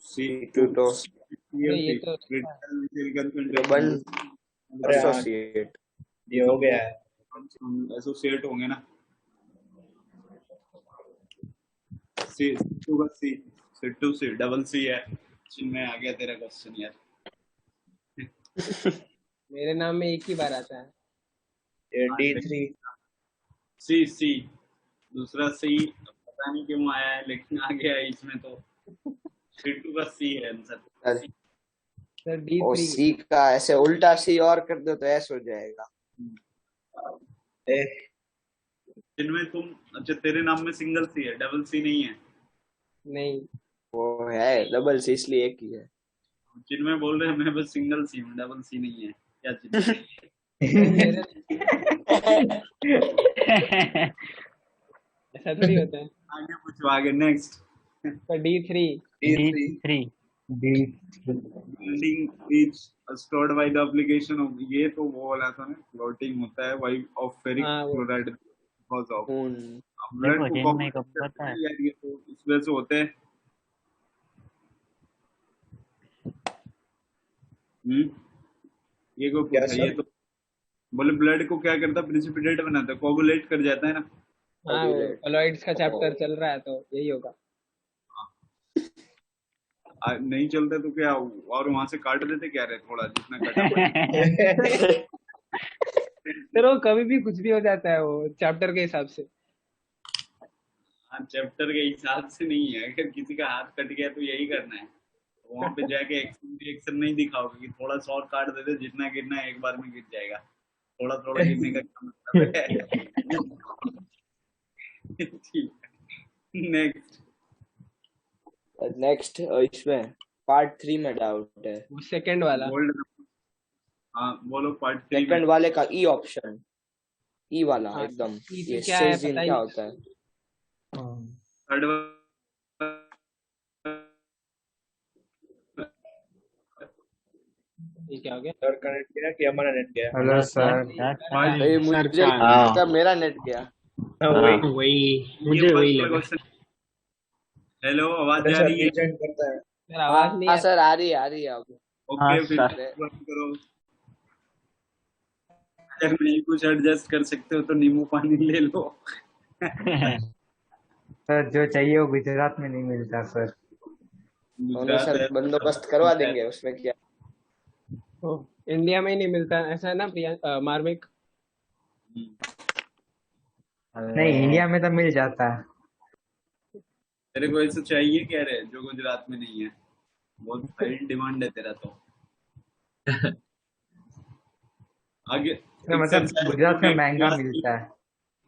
C2 तो ये तो डबल अरे हाँ, एसोसिएट। ये हो गया है। एसोसिएट होंगे ना। सी टू का सी, टू सी डबल सी है। जिनमें आ गया तेरा क्वेश्चन यार। मेरे नाम में एक ही बार आता है। ये D3 सी दूसरा सी पता नहीं क्यों आया है, लेकिन आ गया है इसमें तो। टू का सी है आंसर। सर और D3। सी का ऐसे उल्टा सी और कर दो तो ऐसे हो जाएगा। ए जिनमें तुम, अच्छा तेरे नाम में सिंगल सी है, डबल सी नहीं है। नहीं, वो है डबल सी, इसलिए एक ही है। जिनमें बोल रहे हैं मैं बस सिंगल सी हूँ, डबल सी नहीं है। क्या चीज? मेरे ऐसा थोड़ी होता है। आगे पूछो, आगे next. Sir D3। D3 three D Blending is stored by the application of, ये तो वो वाला था ना, फ्लोटिंग होता है वाई ऑफ फेरिक हाँ वो क्लोराइड बिकॉज ऑफ खून। ब्लड देखो को जिनमें को कोऑगुलेट पता करते है हैं यार, ये तो इस वजह से होते हैं। ये को क्या पूछा, ये सर? तो बोले ब्लड को क्या करता है, प्रिसिपिटेट बनाता है, कोगुलेट कर जाता है ना। हाँ वो कोगुलेट। कोलॉइड्स का चैप्टर चल रहा है तो यही होगा। नहीं चलता तो क्या, और वहां से काट देते क्या रहे, थोड़ा जितना कटा पड़े। फिर वो कभी भी कुछ भी हो जाता है वो चैप्टर के हिसाब से। हाँ, चैप्टर के हिसाब से नहीं है, अगर किसी का हाथ कट गया तो यही करना है, वहां पे जाके एक्शन रिएक्शन नहीं दिखाओगे कि थोड़ा सा और काट देते, जितना गिरना है एक बार में गिर जाएगा, थोड़ा थोड़ा गिरने का क्या मतलब है। ठीक है, नेक्स्ट। नेक्स्ट इसमें पार्ट 3 में डाउट है। वो सेकंड वाला गोल्ड, हाँ बोलो पार्ट 3 में। सेकंड वाले का ई ऑप्शन, ई वाला हाँ एकदम, ई ये क्या है सेजिन पता ही क्या नहीं। होता है? थर्ड ये क्या हो गया? सर कनेक्ट किया कि हमारा नेट गया? Hello sir. हाँ ये जी सर मुझे का लगता मेरा नेट गया। मुझे वही लगा। हेलो, आवाज जा सर रही है? रीजन करता है। सर आवाज नहीं हाँ है। सर आ रही है अब। ओके, फिर सर। बंद करो। अगर नहीं कुछ एडजस्ट कर सकते हो तो नींबू पानी ले लो। सर जो चाहिए वो गुजरात में नहीं मिलता सर। उन्हें गुजरात सर है, बंदोबस्त करवा देंगे, उसमें क्या। ओ, इंडिया में ही नहीं मिलता ऐसा है ना मार्मिक? नहीं इंडिया में तो मिल जाता है। तेरे को ऐसा चाहिए क्या रे जो गुजरात में नहीं है? बहुत हाई डिमांड है तेरा तो। आगे तो मतलब गुजरात में महंगा मिलता है।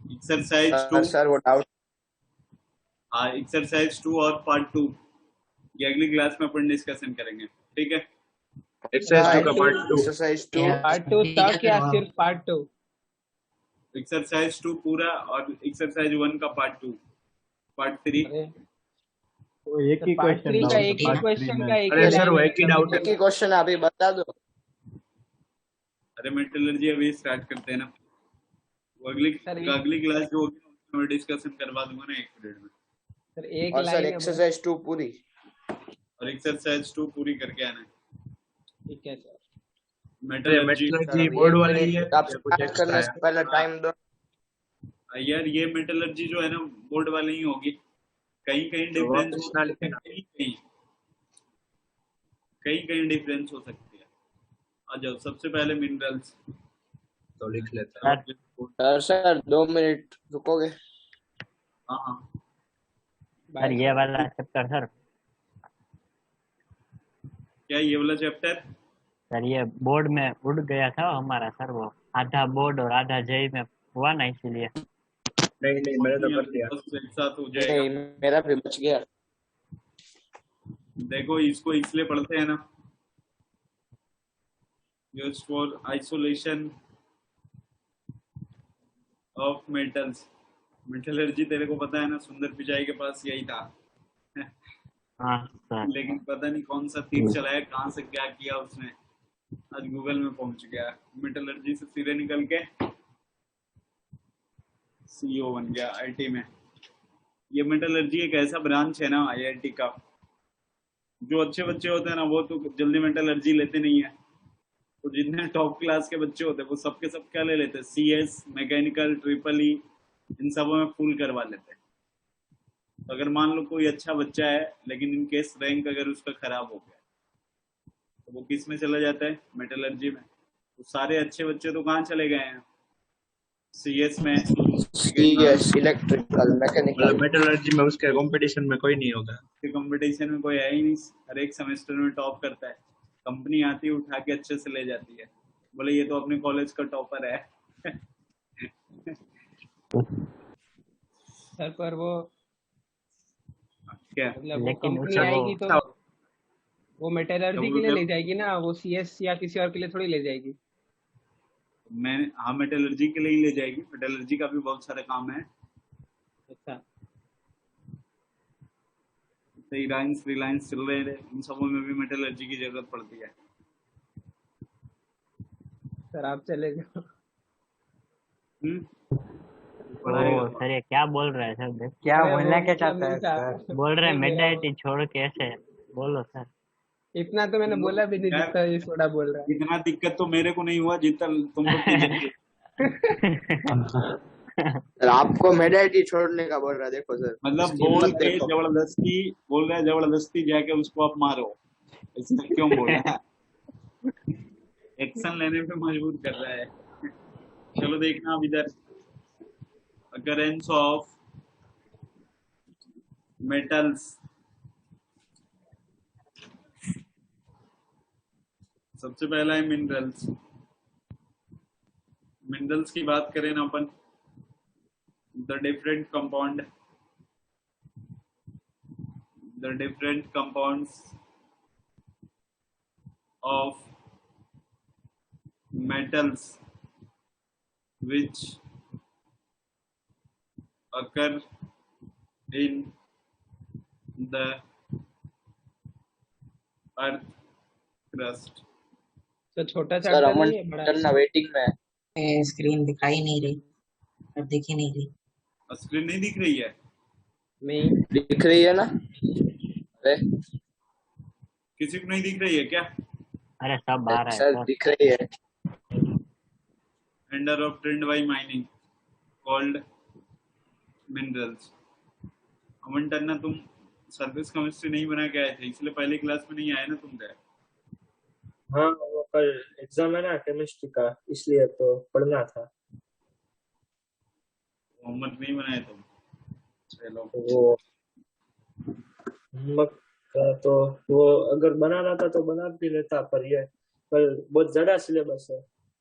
एक्सरसाइज 2, सर वो डाउट। हाँ एक्सरसाइज 2 और पार्ट 2 ये अगली क्लास में अपन डिस्कशन करेंगे, ठीक है? एक्सरसाइज 2 का पार्ट 2 तक या सिर्फ पार्ट 2? एक्सरसाइज 2 पूरा और एक्सरसाइज 1 का पार्ट 2, पार्ट 3। अरे वो एक ही पार्ट क्वेश्चन 3 का एक ही पार्ट 3 क्वेश्चन में। का एक ही सर वो लाइन एक ही डाउट है। एक ही क्वेश्चन अभी बता दो। अरे मेटलर्जी अभी स्टार्ट करते हैं ना, वो अगली सर अगली क्लास जो होगी उसमें मैं डिस्कशन करवा दूंगा ना 1 पीरियड में। सर एक और सर लाइन है बस। एक्सरसाइज 2 पूरी। और एक्सरसाइज 2 पूरी करके आना है। ठीक है सर। मेटलर्जी सर बोर्ड वाली है, आप स्टार्ट करने से पहले टाइम दो। यार ये मेटलर्जी जो है ना बोर्ड वाली ही होगी, कहीं कहीं डिफरेंस कहीं डिफरेंस हो सकती है। आ जाओ, सबसे पहले मिनरल्स तो लिख लेते हैं। सर 2 मिनट रुकोगे? हाँ सर ये वाला चैप्टर सर, क्या ये वाला चैप्टर? सर ये बोर्ड में उड़ गया था हमारा सर, वो आधा बोर्ड और आधा जेई में हुआ ना, इसीलिए। नहीं मैंने तो कर दिया। एक साथ हो जाएगा। नहीं मेरा भी बच गया। देखो इसको इसलिए पढ़ते हैं ना, used for isolation of metals. Metallurgy तेरे को पता है ना, सुंदर पिचाई के पास यही था। हाँ सर। लेकिन पता नहीं कौन सा तीर चलाया, कहाँ से क्या किया उसने, आज गूगल में पहुंच गया, मेटलर्जी से सीधे निकल के सीईओ बन गया आईटी में। ये मेटलर्जी एक ऐसा ब्रांच है ना आईआईटी का, जो अच्छे बच्चे होते हैं ना वो तो जल्दी मेटलर्जी लेते नहीं है, तो जितने टॉप क्लास के बच्चे होते हैं वो सबके सब क्या ले लेते हैं, सीएस, मैकेनिकल, ट्रिपल ई, इन सबों में फुल करवा लेते हैं। तो अगर मान लो कोई अच्छा बच्चा है लेकिन इन केस रैंक अगर उसका खराब हो गया तो वो किस में चला जाता है, मेटलर्जी में। तो सारे अच्छे बच्चे तो कहाँ चले गए हैं, सीएस में, सीएस, इलेक्ट्रिकल, मैकेनिकल। मेटलर्जी में उसके कंपटीशन में कोई नहीं होगा। कंपटीशन में कोई है ही नहीं, हर एक सेमेस्टर में टॉप करता है, कंपनी आती है उठा के अच्छे से ले जाती है, बोले ये तो अपने कॉलेज का टॉपर है। सर पर वो क्या मतलब वो लेकिन कंपनी उससे आएगी तो वो मेटलर्जी तो के लिए वो- ले जाएगी ना, वो सीएस या किसी और के लिए थोड़ी ले जाएगी। मैं हाँ मेटलर्जी के लिए ही ले जाएगी, मेटलर्जी का भी बहुत सारा काम है। अच्छा रिलायंस रिलायंस चल रहे थे, इन सबों में भी मेटलर्जी की जरूरत पड़ती है। सर आप चले जाओ। ओ सर ये क्या बोल रहा है सर? देख क्या अरे बोलना वो क्या मतलब चाहता है नहीं था, सर? बोल रहे नहीं मेरा मेडाइटी छोड़ के ऐसे बोलो सर। इतना तो मैंने तुम लोग बोला भी नहीं यार, जितना ये सोडा बोल रहा इतना दिक्कत तो मेरे को नहीं हुआ जितना तुम लोग की जल्दी। सर आपको मेडाइटी छोड़ने का बोल रहा है, देखो सर मतलब इसकी बोल हिम्मत के देखो। जबरदस्ती बोल रहा है, जबरदस्ती जाके उसको आप मारो, इसमें क्यों बोल रहा है? एक्शन लेने पे मजबूर कर रहा है। चलो देखना अब इधर, अकरेंस ऑफ मेटल्स। सबसे पहला है मिनरल्स। मिनरल्स की बात करें ना अपन, the different compounds of metals which occur in the earth crust। तो छोटा सर चैप्टर अमन नहीं है, बड़ा है। करना वेटिंग में है। स्क्रीन दिखाई नहीं रही, अब दिख ही नहीं रही। स्क्रीन नहीं दिख रही है? नहीं दिख रही है ना? अरे किसी को नहीं दिख रही है क्या? अरे सब आ रहा है सर सर। दिख रही है। Under obtained by mining called minerals। अमन टन्ना, तुम सरफेस केमिस्ट्री नहीं बना के आए थे, इसलिए पहली क्लास में नहीं आए ना तुम गए। हाँ वो कल एग्जाम है ना केमिस्ट्री का, इसलिए तो पढ़ना था। होमवर्क नहीं बनाए तुम? चलो वो होमवर्क तो वो अगर बनाना था तो बना भी लेता, पर ये कल बहुत ज्यादा सिलेबस है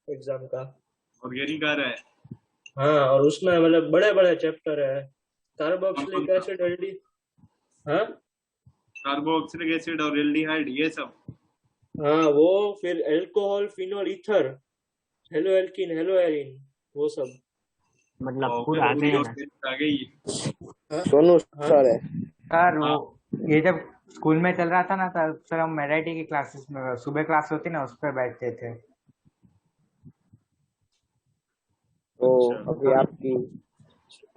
एग्जाम का। ऑर्गेनिक आ रहा है? हाँ और उसमें मतलब बड़े बड़े चैप्टर है, कार्बोक्सिलिक एसिड एल्डी, हाँ कार्बोक्सिलिक एसिड और एल्डिहाइड ये सब। हाँ वो फिर alcohol phenol ether, halo alkene halo arene, वो सब मतलब पूरा आ गया ना। आ गई। सोनू सर है। सर वो ये जब स्कूल में चल रहा था ना सर हम मेराइटी की क्लासेस में सुबह क्लास होती ना उस पर बैठते थे। तो अभी आपकी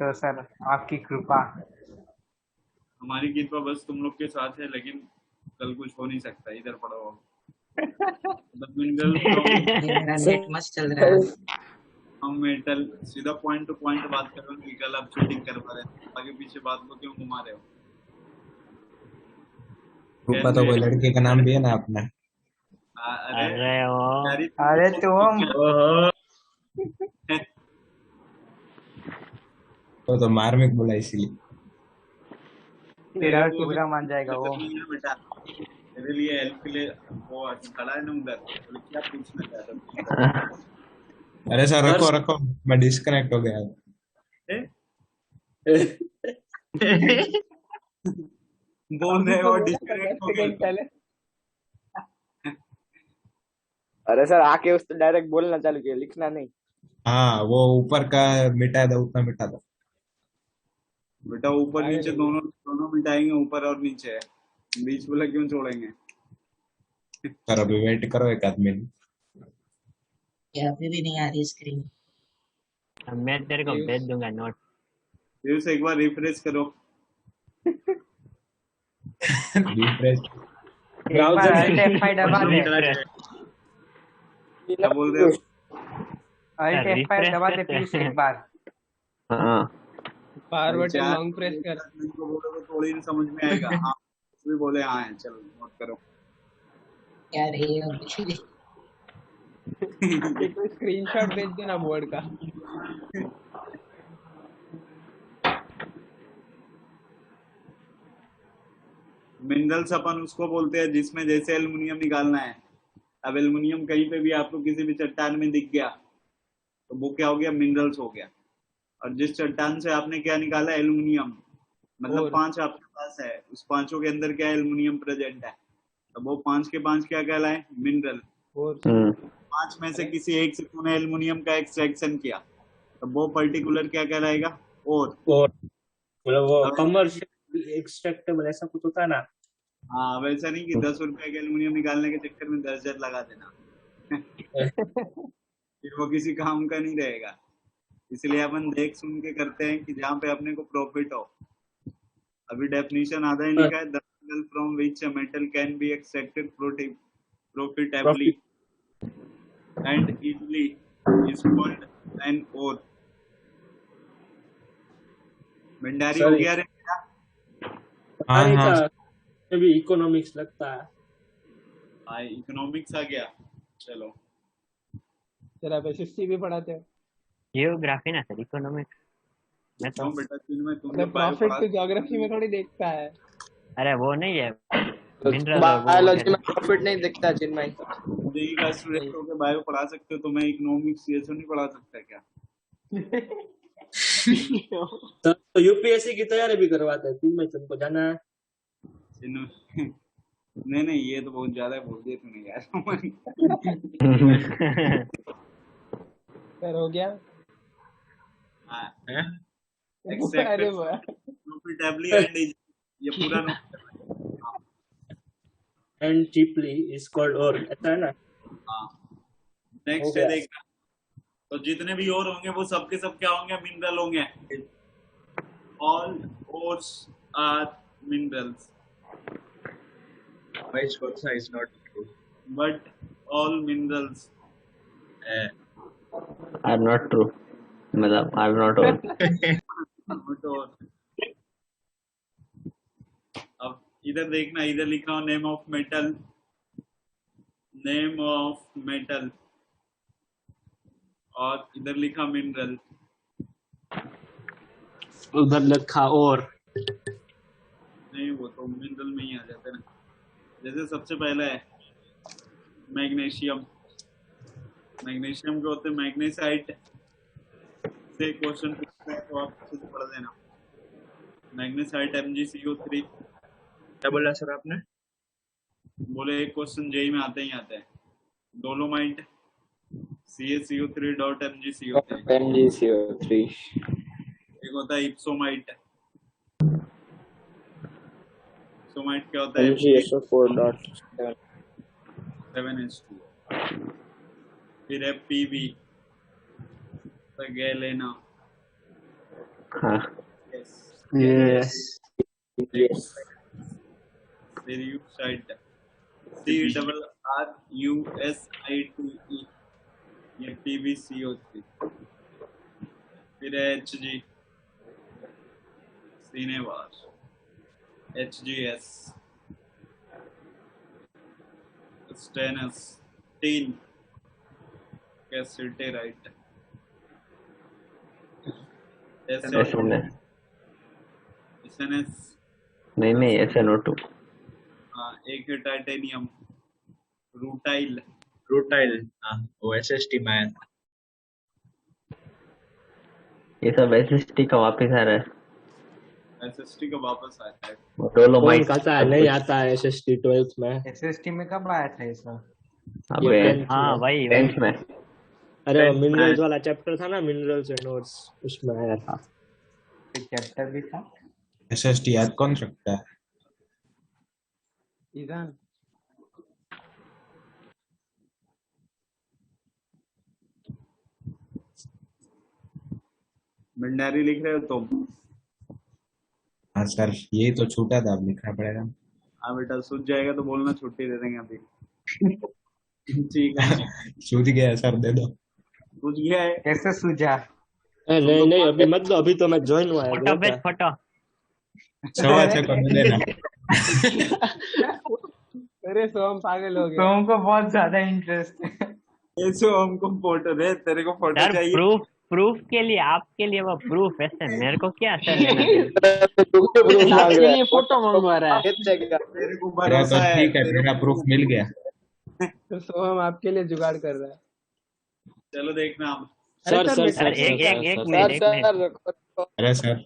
तो सर आपकी कृपा। हमारी कृपा बस तुम लोग के साथ है, लेकिन कल कुछ हो नहीं सकता। इधर पढ़ो। मेरा नेट मस्त चल रहा है। हम मेटल सीधा पॉइंट टू पॉइंट बात कर रहे हैं। कल आप चीटिंग कर पा रहे हैं, आगे पीछे बात को क्यों घुमा रहे हो? रूपा तो कोई लड़के का नाम भी है ना अपना। अरे वो अरे तुम तो मार्मिक बोला इसीलिए। तेरा की बुरा मान जाएगा वो। बेटा मेरे लिए हेल्प के लिए वो खड़ा है ना उधर, तो क्या पूछना चाहता है? अरे सर रखो रखो, मैं डिस्कनेक्ट हो गया। बोल रहे हो डिस्कनेक्ट हो गया। अरे सर आके उस डायरेक्ट बोलना चालू किया, लिखना नहीं। हाँ वो ऊपर का मिटा दो, उतना मिटा दो बेटा। ऊपर नीचे दोनों दोनों मिटाएंगे, ऊपर और नीचे है, बीच वाला क्यों छोड़ेंगे? सर अभी वेट करो एक आध मिनट। अभी भी नहीं आ रही स्क्रीन। मैं तेरे को भेज दूंगा नोट। फिर से एक बार रिफ्रेश करो। रिफ्रेश ब्राउज़र Alt F5 दबा दे। क्या बोल रहे हो? Alt F5 दबा दे प्लीज एक बार। हाँ पावर बटन लॉन्ग प्रेस कर। इनको बोलोगे तो थोड़ी समझ में आएगा। हाँ भी बोले हाँ है, चलो नोट करो। यार ये एक स्क्रीनशॉट भेज देना बोर्ड का। मिनरल्स अपन उसको बोलते हैं जिसमें जैसे एल्युमिनियम निकालना है। अब एल्युमिनियम कहीं पे भी आपको किसी भी चट्टान में दिख गया तो वो क्या हो गया? मिनरल्स हो गया। और जिस चट्टान से आपने क्या निकाला? एल्युमिनियम, मतलब 5 आपके पास है, उस 5 के अंदर क्या एल्युमिनियम प्रेजेंट है, तो वो 5 के 5 क्या कहलाए? मिनरल। 5 में से किसी एक से तूने एल्युमिनियम का एक्सट्रैक्शन किया तो वो पर्टिकुलर क्या कहलाएगा? और मतलब वो कमर्शियल एक्सट्रैक्टेबल ऐसा कुछ होता है ना। हाँ, वैसा नहीं कि 10 रुपए का एल्यूमिनियम निकालने के चक्कर में 10,000 लगा देना। फिर वो किसी काम का नहीं रहेगा। इसलिए अपन देख सुन के करते हैं कि जहाँ पे अपने को प्रॉफिट हो। अभी डेफिनेशन आधा ही लिखा है, the metal from which a metal can be extracted profitably and easily is called an ore. Bhandari हो सर गया रे मेरा? हाँ नहीं हाँ था, अभी इकोनॉमिक्स लगता है। हाँ, इकोनॉमिक्स आ गया। चलो, सर आप एसएसटी भी पढ़ाते हैं? जियोग्राफी ना सर, इकोनॉमिक्स में तो। क्यों बेटा, में तुम अरे लोग बायो प्रॉफिट पढ़ा तो ज्योग्राफी में थोड़ी देखता है। अरे वो नहीं है, मिनरल और वो बायोलॉजी में वगैरह। प्रॉफिट नहीं दिखता चिन्मय। जेई का स्टूडेंट होकर बायो पढ़ा सकते हो, तो मैं इकोनॉमिक्स ये सब नहीं पढ़ा सकता क्या? सर तो यूपीएससी की तैयारी भी करवाते हैं, तुम में तुमको जाना है। नहीं, ये तो बहुत ज्यादा बोल दिया तूने यार। सर हो गया? अरे वाह, प्रॉफिटेबली एंड ये पूरा एंड चीपली इज कॉल्ड और, ऐसा है ना। हाँ, हो नेक्स्ट है गया। देखना। तो जितने भी और होंगे वो सबके सब क्या होंगे? मिनरल होंगे। All ores are minerals, Vice versa is not true. But all minerals are not true, मतलब आर नॉट ऑल। अब इधर देखना, इधर लिख रहा हूँ name of metal, name of metal, और इधर लिखा मिनरल। उधर लिखा और। नहीं, वो तो मिनरल में ही आ जाते हैं ना। जैसे सबसे पहला है मैग्नीशियम। मैग्नीशियम के होते हैं मैग्नेसाइट से क्वेश्चन पूछता है तो आप खुद पढ़ देना। Magnesite MgCO3। क्या बोला सर आपने? बोले एक क्वेश्चन जेई में आते ही आता है। Dolomite CaCO3.MgCO3। MgCO3। एक होता है इप्सोमाइट। इप्सोमाइट क्या होता है? MgSO4.7H2। फिर है PB, गैलेना। हाँ यस। फिर यूसाइट CRRUSITE, ये PbCO3। फिर है Hg, cinnabar, HGS। Stannous, tin, cassiterite. SNS, नहीं SNO2। हाँ, एक है टाइटेनियम, रूटाइल। Rutile, हाँ वो SST में आया था। ये सब SST का वापस आ रहा है। SST का वापस आता है। कौन डोलोमाइट कहता है नहीं आता है SST 12th में? एसएसटी में कब आया था ये सब? अबे ये 10th हाँ में। वही 10th में। अरे मिनरल्स वाला चैप्टर था ना, मिनरल्स एंड नोड्स, उसमें आया था। चैप्टर भी था। SST याद कौन रखता है? ईजान भंडारी लिख रहे हो तुम? हाँ सर, यही तो छूटा था, अब लिखना पड़ेगा। हाँ बेटा, सूझ जाएगा तो बोलना, छुट्टी दे देंगे अभी। ठीक है, सूझ गया सर, दे दो। सूझ गया है। कैसे सूझा? नहीं अभी मत दो, अभी तो मैं ज्वाइन हुआ है। फोटो भेज फोटो। 6 को देना। अरे सोम पागल हो गया। सोम को बहुत ज्यादा इंटरेस्ट है। ये सो हमको फोटो दे, तेरे को फोटो सर चाहिए? प्रूफ के लिए, आपके लिए वो प्रूफ है सर, मेरे को क्या सर लेना देना। आपके लिए फोटो मंगवा रहा है। तेरे को मेरा भरोसा तो है? ठीक है, मेरा प्रूफ मिल गया। तो सोम आपके लिए जुगाड़ कर रहा है। चलो देखना आप। सर सर सर एक मिनट। अरे सर,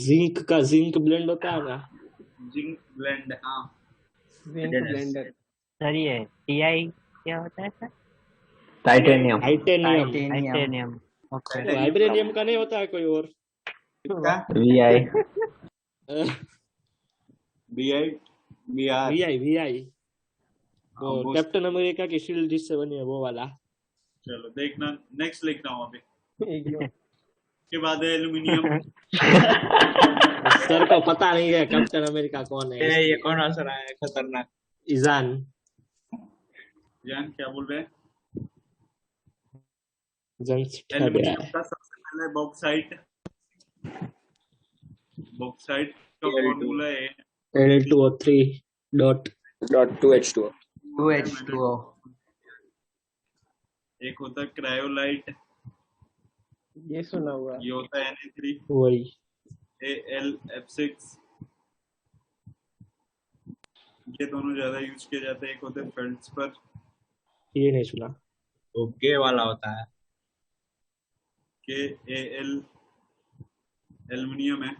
जिंक का जिंक ब्लेंड होता है ना, जिंक ब्लेंड। हाँ, जिंक ब्लेंडर। सर ये TI क्या होता है sir? Titanium. Titanium. Titanium. Okay. Vibranium का नहीं होता है कोई और? किसका? VI BI BR VI वो वो कैप्टन अमेरिका की शील्ड जिससे बनी है वो वाला। चलो देखना, नेक्स्ट लिखना हूँ अभी। एक उसके बाद है एल्यूमिनियम। सर को पता नहीं है कैप्टन अमेरिका कौन है। ये कौन आंसर आया है खतरनाक? ईजान। जान क्या बोल रहे हैं? जंग एल्यूमिनियम का सबसे पहले बॉक्साइट। बॉक्साइट का फॉर्मूला है Al2O3 डॉट .2H2O 2H2O एक होता है क्रायोलाइट, ये सुना हुआ। ये होता है Na3 वही। AlF6। ये दोनों ज्यादा यूज किए जाते हैं। एक होते हैं फेल्ड्स्पर, ये नहीं सुना। तो के वाला होता है। KAl एल्यूमिनियम है,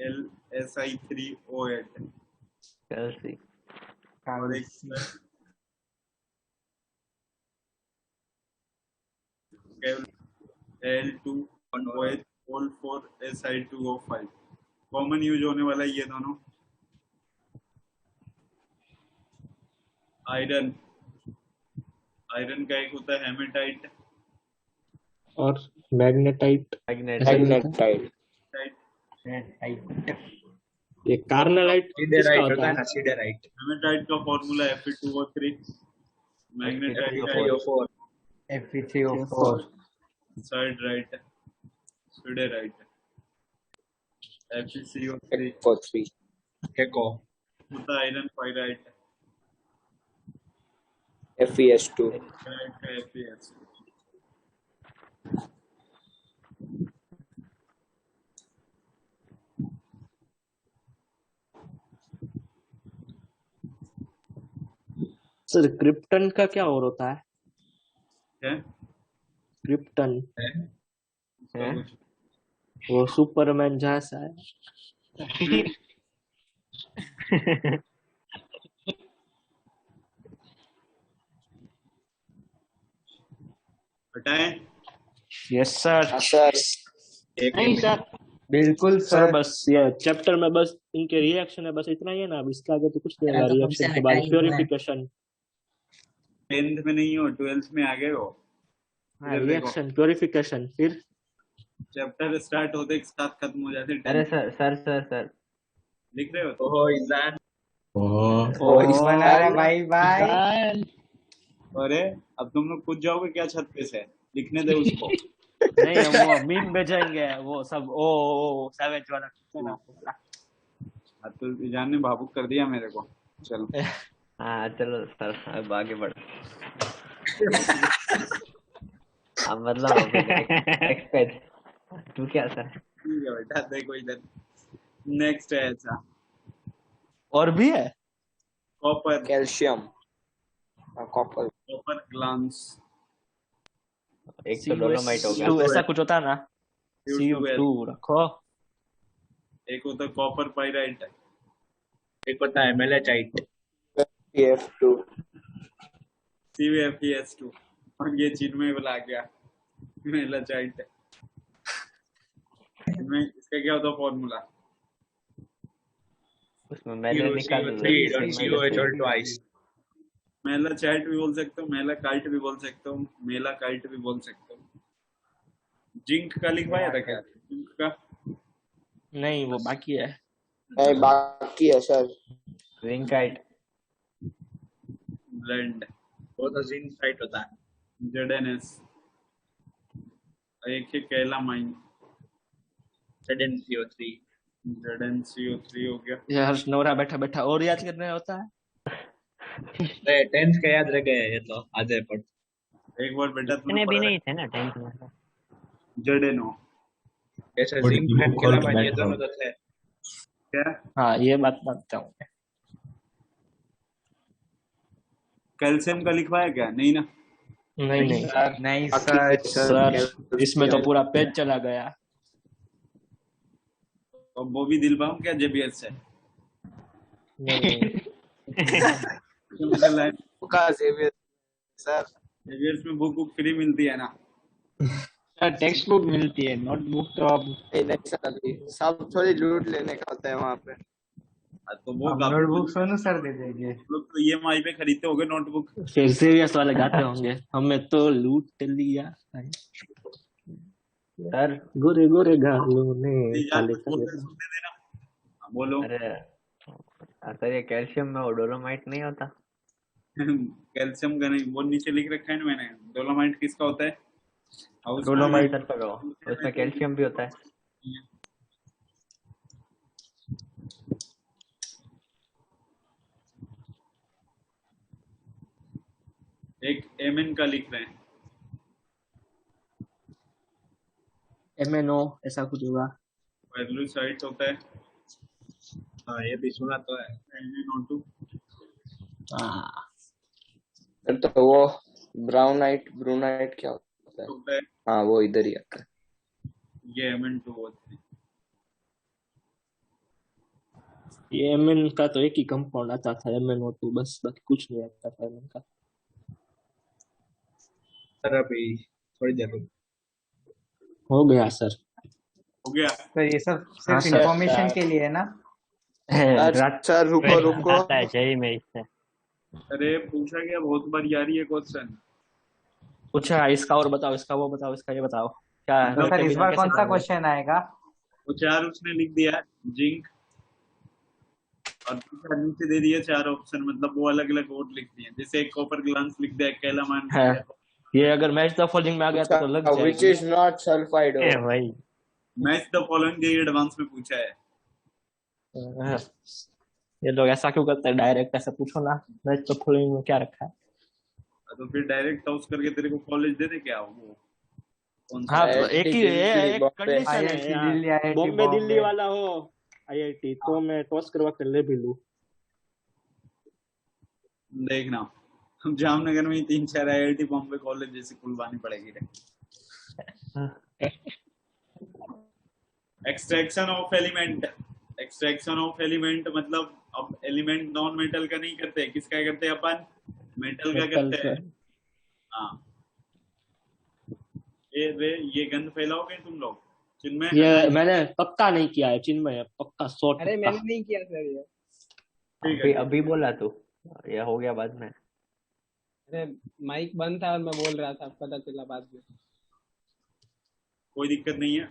AlSi3O8। कैल्सी और एक Al2OH all 4 Si2O5। Common use होने वाला है ये दोनों। आयरन, आयरन का एक होता है हेमेटाइट, और मैग्नेटाइट। मैग्नेटाइट ये कार्नलाइट किसका सीडेराइट होता होता है है? ना, सीडेराइट। हेमेटाइट का फॉर्मूला Fe2O3। मैग्नेटाइट का Fe3O4 Fe3O4 siderite, siderite. FeCO3 FeCO3 हेको होता है आयरन पाइराइट। FeS2 पाइराइट का FeS। सर क्रिप्टन का क्या और होता है? है क्रिप्टन उसका कुछ वो सुपरमैन जैसा है। हटाएं। Yes sir. सर नहीं सर, बिल्कुल सर सर। बस ये चैप्टर में बस इनके रिएक्शन है, बस इतना ही है ना। अब इसके आगे तो कुछ नहीं चलो होगा। तो हमसे रिएक्शन के हटा बाद ही हुआ है। प्योरिफिकेशन। 10th में नहीं हो, 12th में आ गए हो। हाँ, इधर देखो, रिएक्शन प्योरिफिकेशन फिर चैप्टर स्टार्ट होते एक साथ खत्म हो जाते। अरे सर लिख रहे हो तो? ओहो ईजान ओ बना रहा भाई भाई। अरे अब तुम लोग कूद जाओगे क्या छत पे से? लिखने दे उसको। नहीं, वो मीम भेजेंगे वो सब। ओ सैवेज वाला है ना। अब तो जान ने भावुक कर दिया मेरे को। चलो हाँ चलो सर अब आगे बढ़ो। अब मतलब नेक्स्ट पेज। तू क्या सर? ठीक है बेटा, देखो इधर नेक्स्ट है ऐसा। और भी है copper, calcium copper copper glance, एक तो डोलोमाइट हो गया। CO2 ऐसा कुछ होता है ना। CO2 CO2 रखो। एक होता है कॉपर पाइराइट, एक होता है मेलेटाइट PF2 CuFeS2। और ये चिन्मय वाला आ गया मेलाचाइट। इसमें इसका क्या होता है फॉर्मूला? उसमें मैंने निकाल CO3 twice। मेलाचाइट भी बोल सकते हो, मेलाकाइट भी बोल सकते हो, मेलाकाइट भी बोल सकते हो। जिंक का लिखवाया था क्या? जिंक का नहीं, वो बाकी है। नहीं बाकी है सर। रिंकाइट ब्लेंड, वो तो जिंक साइट होता है। ZNS। एक है कैलामाइन, ZnCO3 ZnCO3 हो गया। यार नवरा बैठा बैठा और याद करने होता है। 10th का याद रह गया ये तो आधे पढ़। एक बार बेटा इतने भी नहीं थे ना 10th में। ZNO जैसे बड़ी जिंक एंड खोल के कैलामाइन ये बैठ दोनों तो थे। क्या? हाँ, ये बात मानता हूँ। कैल्शियम का लिखवाया क्या? नहीं ना। नहीं नहीं बाकी सर। सर, इसमें तो पूरा पेज चला गया। और वो भी दिलवाऊं क्या JBS से? नहीं का जेवियर सर। JBS में बुक फ्री मिलती है ना। सर टेक्स्ट बुक मिलती है, नोटबुक तो अब नहीं सर, अभी सब थोड़ी लूट लेने का होता है वहाँ पे। तो वो हम काफी नोटबुक सोनू सर दे देंगे। लोग तो EMI पे खरीदते होंगे नोटबुक। फिर सीरियस वाले गाते होंगे, हमें तो लूट लिया सर। गोरे गोरे गालों ने यार काले कुछ काले बोलते सुनने देना। हाँ, बोलो। अरे सर ये कैल्शियम में वो डोलोमाइट नहीं होता? कैल्शियम का नहीं, वो नीचे लिख रखा है ना मैंने। डोलोमाइट किसका होता है? हाउस डोलोमाइट का उसमें कैल्शियम भी होता है। एक MN का लिख रहे हैं। MNO ऐसा कुछ होगा। वैल्यूसाइट होता है। हाँ ये भी सुना तो है। MnO2। तो वो ब्राउनाइट क्या होता है? हाँ वो इधर ही आता है। ये Mn2 होते हैं। ये MN का तो एक ही कंपाउंड आता था, MnO2, बस बाकी कुछ नहीं आता था MN का। सर अभी थोड़ी देर रुक। हो गया सर। हो गया। तो ये सब हाँ सिर्फ सर। इंफॉर्मेशन के लिए है ना? सर रुको। आता है जय में इससे। अरे पूछा गया बहुत बार यार ये क्वेश्चन। पूछा इसका और बताओ, इसका वो बताओ, इसका ये बताओ। क्या तो सर इस बार कौन सा क्वेश्चन आएगा? वो 4 उसने लिख दिया, जिंक, और नीचे दे दिया 4 ऑप्शन, मतलब वो अलग अलग वोट लिख दिए। जैसे एक कॉपर ग्लांस लिख दिया, कैलामान लिख दिया। ये अगर मैच द फॉलोइंग में आ गया तो लग जाएगा। Which is not सल्फाइड भाई मैच द फॉलोइंग ये एडवांस में पूछा है। ये लोग ऐसा क्यों करते हैं, डायरेक्ट ऐसा पूछो ना, मैच द फॉलोइंग में क्या रखा है। तो फिर डायरेक्ट टॉस करके तेरे को कॉलेज दे दे क्या वो? कौन सा? हाँ तो एक ही एक कंडीशन IIT है, दिल्ली, IIT बॉम्बे दिल्ली बॉम्बे। वाला हो IIT तो मैं टॉस करवा कर ले भी लूं। देखना, हम जामनगर में 3-4 IIT बॉम्बे कॉलेज जैसे खुलवानी पड़ेगी रे। एक्सट्रैक्शन ऑफ एलिमेंट मतलब अब एलिमेंट नॉन मेटल का नहीं करते, किसका करते हैं अपन? मेटल का करते हैं। हाँ ये गंद फैलाओगे तुम लोग चिन्मय? ये मैंने पक्का नहीं किया है चिन्मय, पक्का 100%। अरे मैंने नहीं किया सर ये। ठीक है। अभी बोला तू, ये हो गया बाद में। अरे माइक बंद था और मैं बोल रहा था, पता चला बाद में। कोई दिक्कत नहीं है।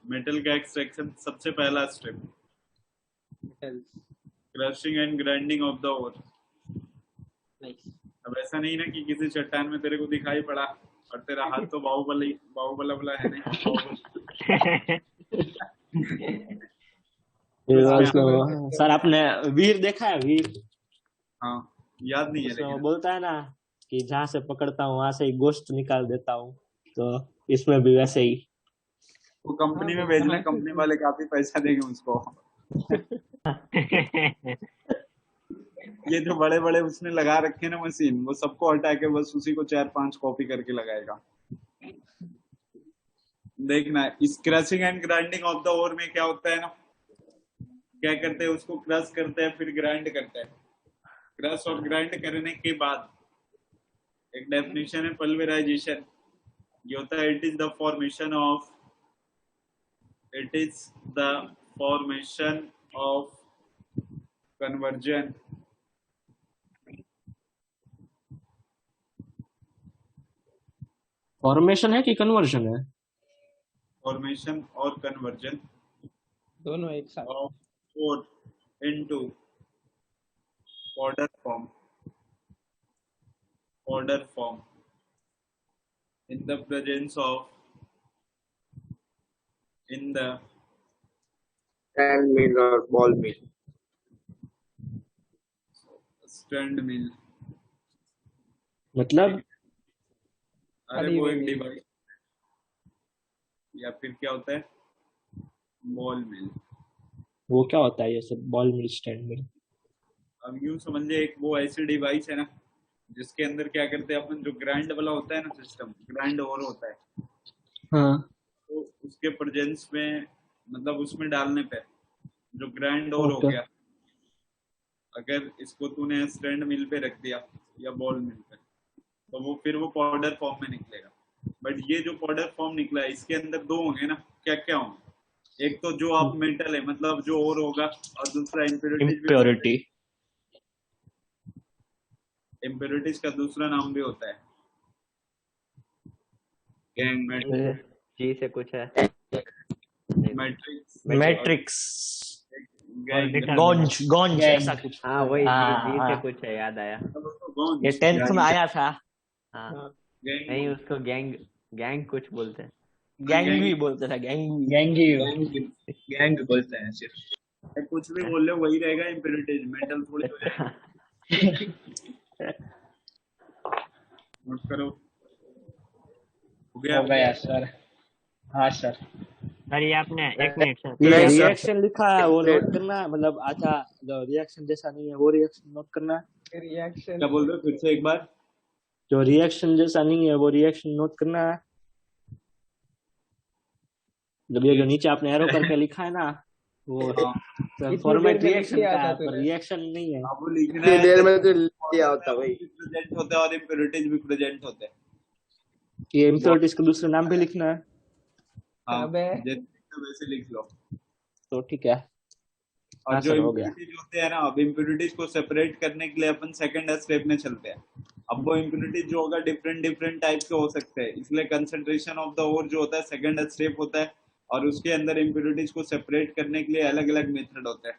मेटल का एक्सट्रैक्शन सबसे पहला step, crushing and grinding of the ore. अब ऐसा नहीं ना कि किसी चट्टान में तेरे को दिखाई पड़ा और तेरा हाथ तो बाहुबला है नहीं। सर आपने वीर देखा है? वीर? हाँ याद नहीं है लेकिन बोलता है ना कि जहाँ से पकड़ता हूँ वहां से ही गोश्त निकाल देता हूँ, तो इसमें भी वैसे ही। वो कंपनी में भेजना, कंपनी वाले काफी पैसा देंगे उसको। ये जो बड़े बड़े उसने लगा रखे ना मशीन, वो सबको हटा के बस उसी को 4-5 कॉपी करके लगाएगा। देखना, इस crushing and grinding of the ore में क्या होता है ना, क्या करते हैं उसको क्रश करते हैं फिर ग्राइंड करते हैं। क्रश और ग्राइंड करने के बाद एक डेफिनेशन है पल्वेराइजेशन। ये होता है it is the formation of conversion formation है कि कन्वर्जन है? फॉर्मेशन और कन्वर्जन दोनों एक साथ। Of code into powder form in the presence of stand mill or ball mill. stand mill मतलब अरे वो एक डिवाइस, या फिर क्या होता है बॉल मिल। वो क्या होता है ये सब बॉल मिल, स्टैंड मिल? अब यूं समझिए, एक वो ऐसी डिवाइस है ना जिसके अंदर क्या करते हैं अपन, जो ग्राइंड वाला होता है ना सिस्टम, ग्राइंड और होता है। हाँ। तो उसके प्रेजेंस में, मतलब उसमें डालने पे जो ग्राइंड और हो गया, अगर इसको तूने स्टैंड मिल पे रख दिया या बॉल मिल पे, तो वो फिर वो पाउडर फॉर्म में निकलेगा। बट ये जो प्रोडक्ट फॉर्म निकला है इसके अंदर दो होंगे ना, क्या क्या होंगे? एक तो जो आप मेटल है मतलब जो और होगा, और दूसरा इम्प्योरिटीज भी। इम्प्योरिटी। इम्प्योरिटीज का दूसरा नाम भी होता है गैंग, जी से कुछ है, मैट्रिक्स, मैट्रिक्स, गैंग, गॉन्ज गॉन्ज ऐसा कुछ। हाँ वही जी से हाँ, कुछ है, याद आया। ये 10th में आया था। हाँ गैंग, नहीं, उसको गैंग गैंग कुछ बोलते हैं। गैंग भी बोलते थे, गैंग। गैंग बोलते हैं सिर्फ। कुछ भी बोल रहे हो वही रहेगा इम्प्योरिटीज, मेटल थोड़ी हो जाएगा। नोट करो, हो गया? हो गया सर। हाँ सर। सर ये आपने एक मिनट सर, ये ये रिएक्शन लिखा है वो नोट करना है, मतलब आधा जो रिएक्शन जैसा नहीं है वो रिएक्शन नोट करना है। रिएक्शन क्या बोल रहे हो फिर से एक बार? जो रिएक्शन जैसा नहीं है वो रिएक्शन नोट करना है। जब ये जो नीचे आपने एरो करके लिखा है ना वो फॉर्मेट रिएक्शन का है, पर रिएक्शन नहीं है। अब वो लिखना है देर में तो लिया होता भाई। प्रेजेंट होता है और इम्प्योरिटीज भी प्रेजेंट होते हैं। ये इम्प्योरिटीज का दूसरा नाम भी लिखना है। हाँ, जैसे वैसे लिख लो तो ठीक है। और हाँ, जो सर, हो गया। इम्प्योरिटीज होते हैं ना, अब इम्प्योरिटीज को सेपरेट करने के लिए अपन सेकंड स्टेप में चलते हैं। अब वो इम्प्योरिटीज जो होगा डिफरेंट टाइप के हो सकते हैं, इसलिए कंसंट्रेशन ऑफ द ओर जो होता है सेकंड स्टेप होता है, और उसके अंदर इम्प्योरिटीज को सेपरेट करने के लिए अलग अलग मेथड होते हैं।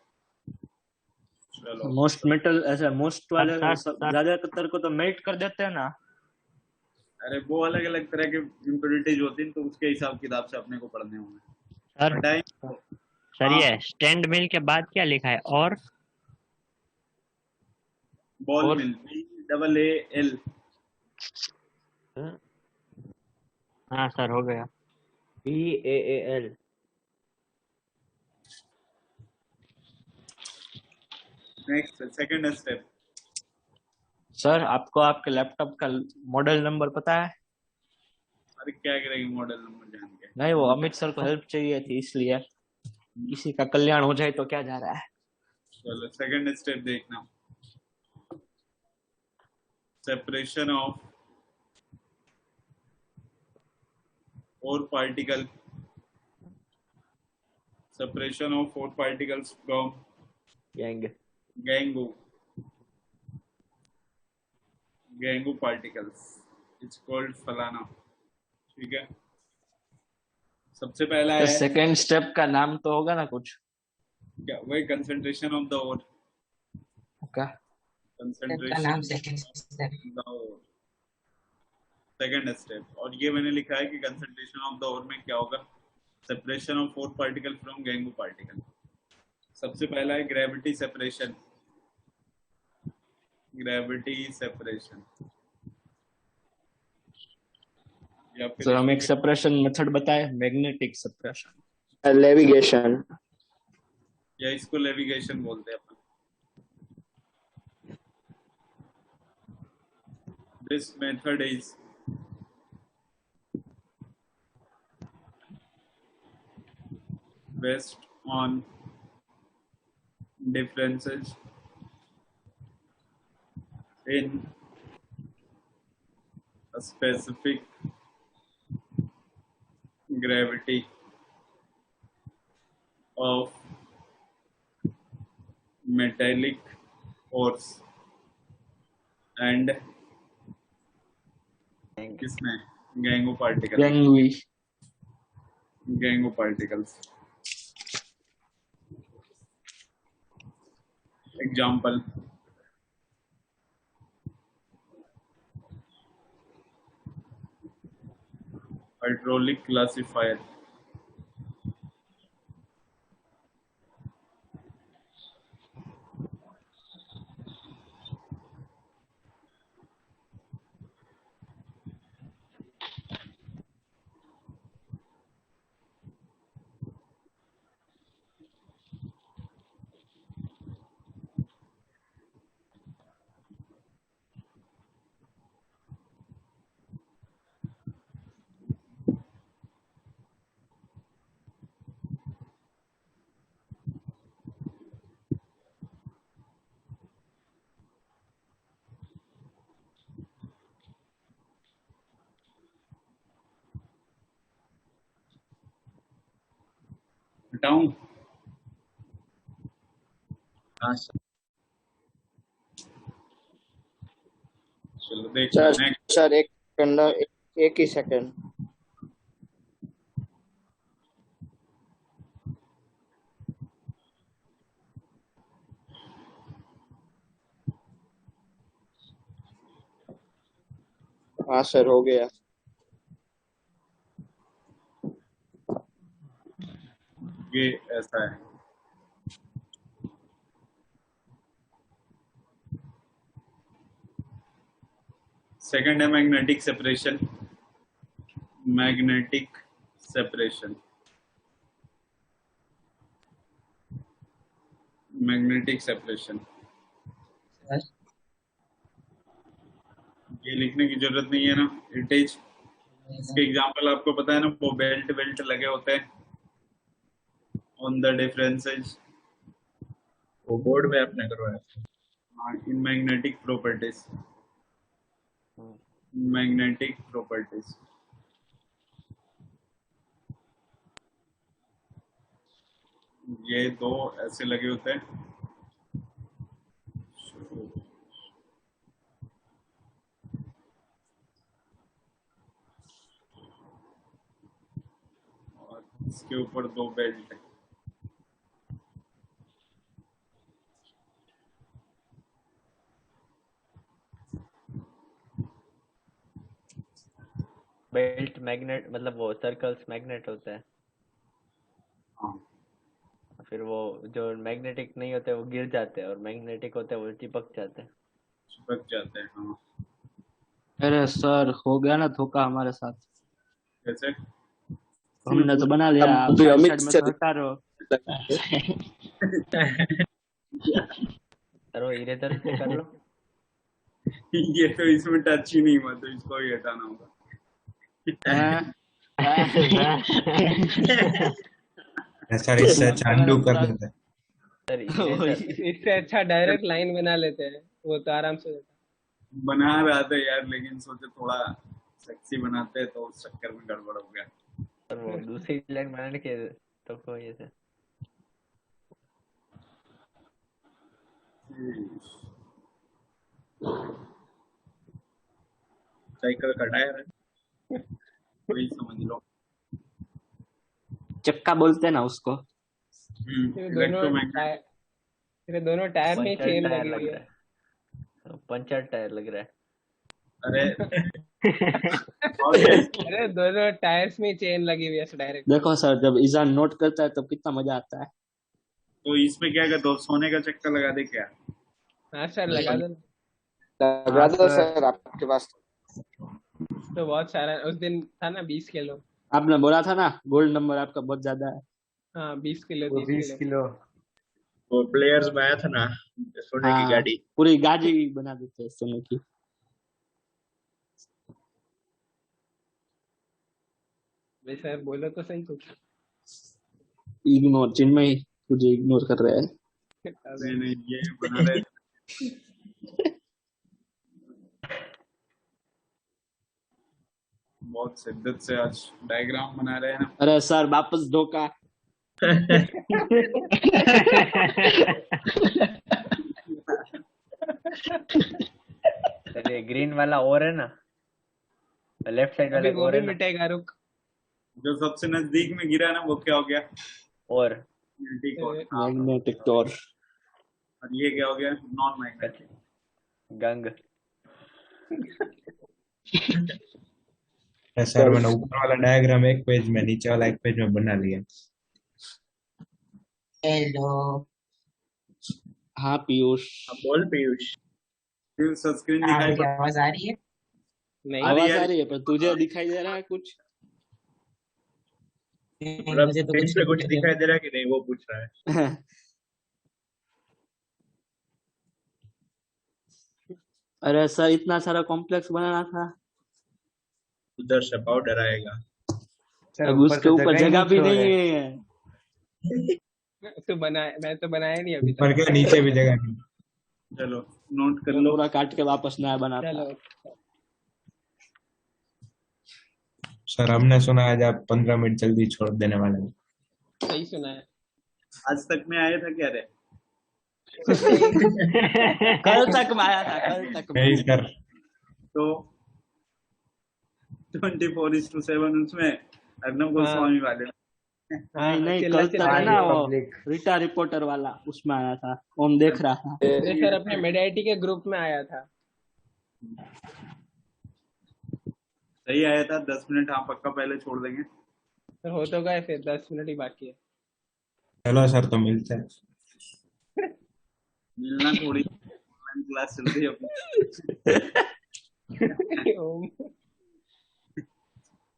चलो, मोस्ट मेटल ऐसा मोस्ट वाले ज्यादातर को तो मेल्ट कर देते हैं ना। अरे वो अलग अलग तरह के इम्प्योरिटीज होती हैं, तो उसके हिसाब किताब से अपने को पढ़ने होंगे। सर सर ये स्टैंड मिल के बाद क्या लिखा है? और बॉल मिल, BAAL। हाँ सर हो गया। BAAL। Next second step. Sir आपको आपके लैपटॉप का मॉडल नंबर पता है? अरे क्या करेंगे मॉडल नंबर जान के? नहीं, वो अमित सर को हेल्प चाहिए थी इसलिए। किसी का कल्याण हो जाए तो क्या जा रहा है। चलो सेकंड स्टेप देखना, separation of four particles from Gangu particles, it's called फलाना। ठीक है, सबसे पहला है सेकंड स्टेप का नाम तो होगा ना कुछ? क्या? वही कंसंट्रेशन ऑफ द ओर। क्या कंसंट्रेशन नाम सेकंड स्टेप, सेकंड स्टेप। और ये मैंने लिखा है कि कंसंट्रेशन ऑफ द ओर में क्या होगा? Separation of ore particle from gangue particle. सबसे पहला है ग्रेविटी सेपरेशन। ग्रेविटी सेपरेशन, या फिर सर हम एक सेपरेशन मेथड बताए, मैग्नेटिक सेपरेशन, लेविगेशन, या इसको लेविगेशन बोलते हैं अपन। This method is based on differences in a specific gravity of metallic ores and किसमें? Gangue particle, gangue particles. Example, hydraulic classifier, हटाऊं? हाँ सर। चलो देखो सर नेक्स्ट। सर एक ही सेकंड। हाँ सर हो गया। ये ऐसा है, सेकंड है magnetic separation. Magnetic separation, magnetic separation. ये लिखने की जरूरत नहीं है ना, इट इज। इसके एग्जांपल आपको पता है ना, वो बेल्ट बेल्ट लगे होते हैं ऑन द डिफरेंसेस। वो बोर्ड में आपने करवाया। हाँ, in magnetic properties, magnetic properties. ये दो ऐसे लगे होते हैं, और इसके ऊपर दो बेल्ट है। बेल्ट मैग्नेट मतलब वो सर्कल्स मैग्नेट होते हैं। हाँ, फिर वो जो मैग्नेटिक नहीं होते वो गिर जाते हैं और मैग्नेटिक होते हैं वो चिपक जाते हैं। चिपक जाते हैं। हाँ, अरे सर हो गया ना धोखा हमारे साथ। कैसे? हमने तो बना लिया, आप अभी साइड अमित साइड में से तो हटा रहे हो। सर वो इरेजर से कर लो। ये तो इसमें टच ही नहीं हुआ, तो इसको ही हटाना होगा। सर इससे अच्छा अनडू कर देते हैं। सर इरेजर इससे अच्छा डायरेक्ट लाइन बना लेते हैं, वो तो आराम से होता बना रहा था यार, लेकिन सोचे थोड़ा सेक्सी बनाते हैं, तो उस चक्कर में गड़बड़ हो गया। सर वो दूसरी लाइन बनाने के तो कोई ऐसे साइकिल का टायर है। वही समझ लो। चक्का बोलते हैं ना उसको। है। इलेक्ट्रोमैग्नेट। दोनों टायर में पंचर चेन टायर लगी लग हुई रहा है। है। पंचर टायर लग रहा है। अरे और क्या? अरे दोनों टायर्स में चेन लगी हुई है डायरेक्ट। देखो सर जब ईजान नोट करता है तब कितना मजा आता है। तो इसमें क्या करते हो, सोने का चक्का लगा दे क्या? हाँ सर लगा दो। लगा दो सर आपके पास। तो बहुत सारा उस दिन था ना 20 किलो। आपने बोला था ना गोल्ड नंबर आपका बहुत ज्यादा है। हाँ 20 किलो वो 30 20 किलो। किलो। वो प्लेयर्स में आया था ना सोने की हाँ गाड़ी। पूरी गाड़ी बना देते हैं सोने की। भाई सर बोलो तो सही कुछ। इग्नोर चिन्मय तुझे इग्नोर कर रहे हैं। नहीं नहीं, ये बना रहे थे। बहुत शिद्दत से आज डायग्राम बना रहे हैं ना। अरे सर वापस धोखा। सर ये ग्रीन वाला और है ना, लेफ्ट साइड वाला अभी वो और भी है ना। मिटेगा, रुक। जो सबसे नजदीक में गिरा ना, वो क्या हो गया? और मैग्नेटिक टॉर। और ये क्या हो गया? नॉन मैग्नेटिक गंग। सर मैंने ऊपर वाला डायग्राम एक पेज में, नीचे वाला एक पेज में बना लिया। हेलो। हाँ पीयूष। बोल पीयूष। स्क्रीन दिखाई आपकी आवाज आ रही है? नहीं आवाज आ रही है पर तुझे दिखाई दे रहा है कुछ? मतलब मुझे तो स्क्रीन पे कुछ दिखाई दे रहा है कि नहीं, वो पूछ रहा है। अरे सर इतना सारा कॉम्प्लेक्स बनाना था। उधर से पाउडर आएगा। अब उसके ऊपर जगह भी नहीं है। तो मैं तो बनाया नहीं अभी ऊपर तक। के नीचे भी जगह नहीं। चलो नोट कर लो। पूरा काट के वापस नया बनाता। चलो सर हमने सुना आज आप 15 मिनट जल्दी छोड़ देने वाले हैं। सही सुना है। आज तक में आया था क्या रे? कल तक में आया था, कल तक में। नहीं सर, तो 24:7 उसमें अर्नब गोस्वामी वाले नहीं नहीं, कल तक है ना वो रीटा रिपोर्टर वाला, उसमें आया था, ओम देख रहा था। अरे सर अपने मेडाइटी के ग्रुप में आया था। सही आया था। 10 मिनट हाँ पक्का पहले छोड़ देंगे। तो हो तो गए, फिर 10 मिनट ही बाकी है। चलो सर, तो मिलते हैं। मिलना थोड़ी, ऑनलाइन क्लास चल रही है अपनी।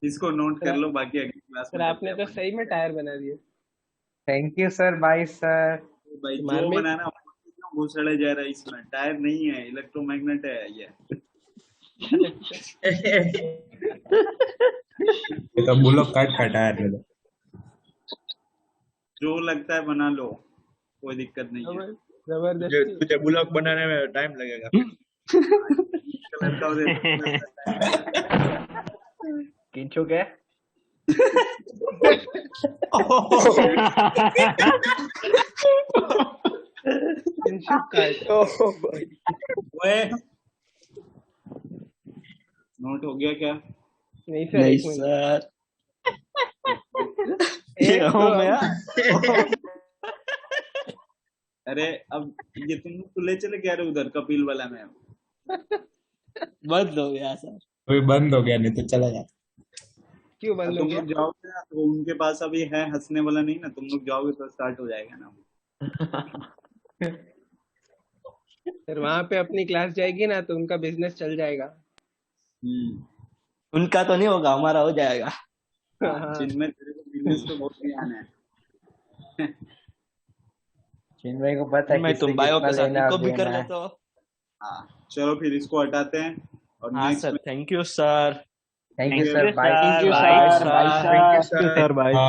इसको नोट कर लो, बाकी अगली क्लास सर में आपने तो सही में टायर बना दिए। Thank you sir, bye sir. भाई जो बनाना घुसड़े जा रहा है इसमें, टायर नहीं है, इलेक्ट्रोमैग्नेट है ये। ये तो बुलोक कार्ट का टायर है। जो लगता है बना लो, कोई दिक्कत नहीं है। जबरदस्ती तुझे ब्लॉग बनाने में टाइम लगेगा। किंचू के नोट हो गया क्या? नहीं सर, नहीं एक मिनट। सर, एक ये हो गया। अरे अब ये तुम तो ले चले क्या रहे उधर कपिल वाला में? बंद हो गया सर। कोई बंद हो गया, नहीं तो चला जाता। क्यों बंद हो तुम गया? लोग जाओगे ना तो उनके पास अभी है हंसने वाला नहीं ना, तुम लोग जाओगे तो स्टार्ट हो जाएगा ना। सर वहां पे अपनी क्लास जाएगी ना तो उनका बिजनेस चल जाएगा। उनका तो नहीं होगा, हमारा हो जाएगा। जिनमें तेरे को बिजनेस पे बहुत ध्यान है। चिन्मय को पता है मैं तुम बायो के साथ इनको भी कर लेना ले है। तो। हाँ चलो फिर इसको हटाते हैं और हाँ next sir, thank you sir. Thank you sir, Thank you, bye sir. Sir, Bye, bye sir. Sir. Sir, bye sir.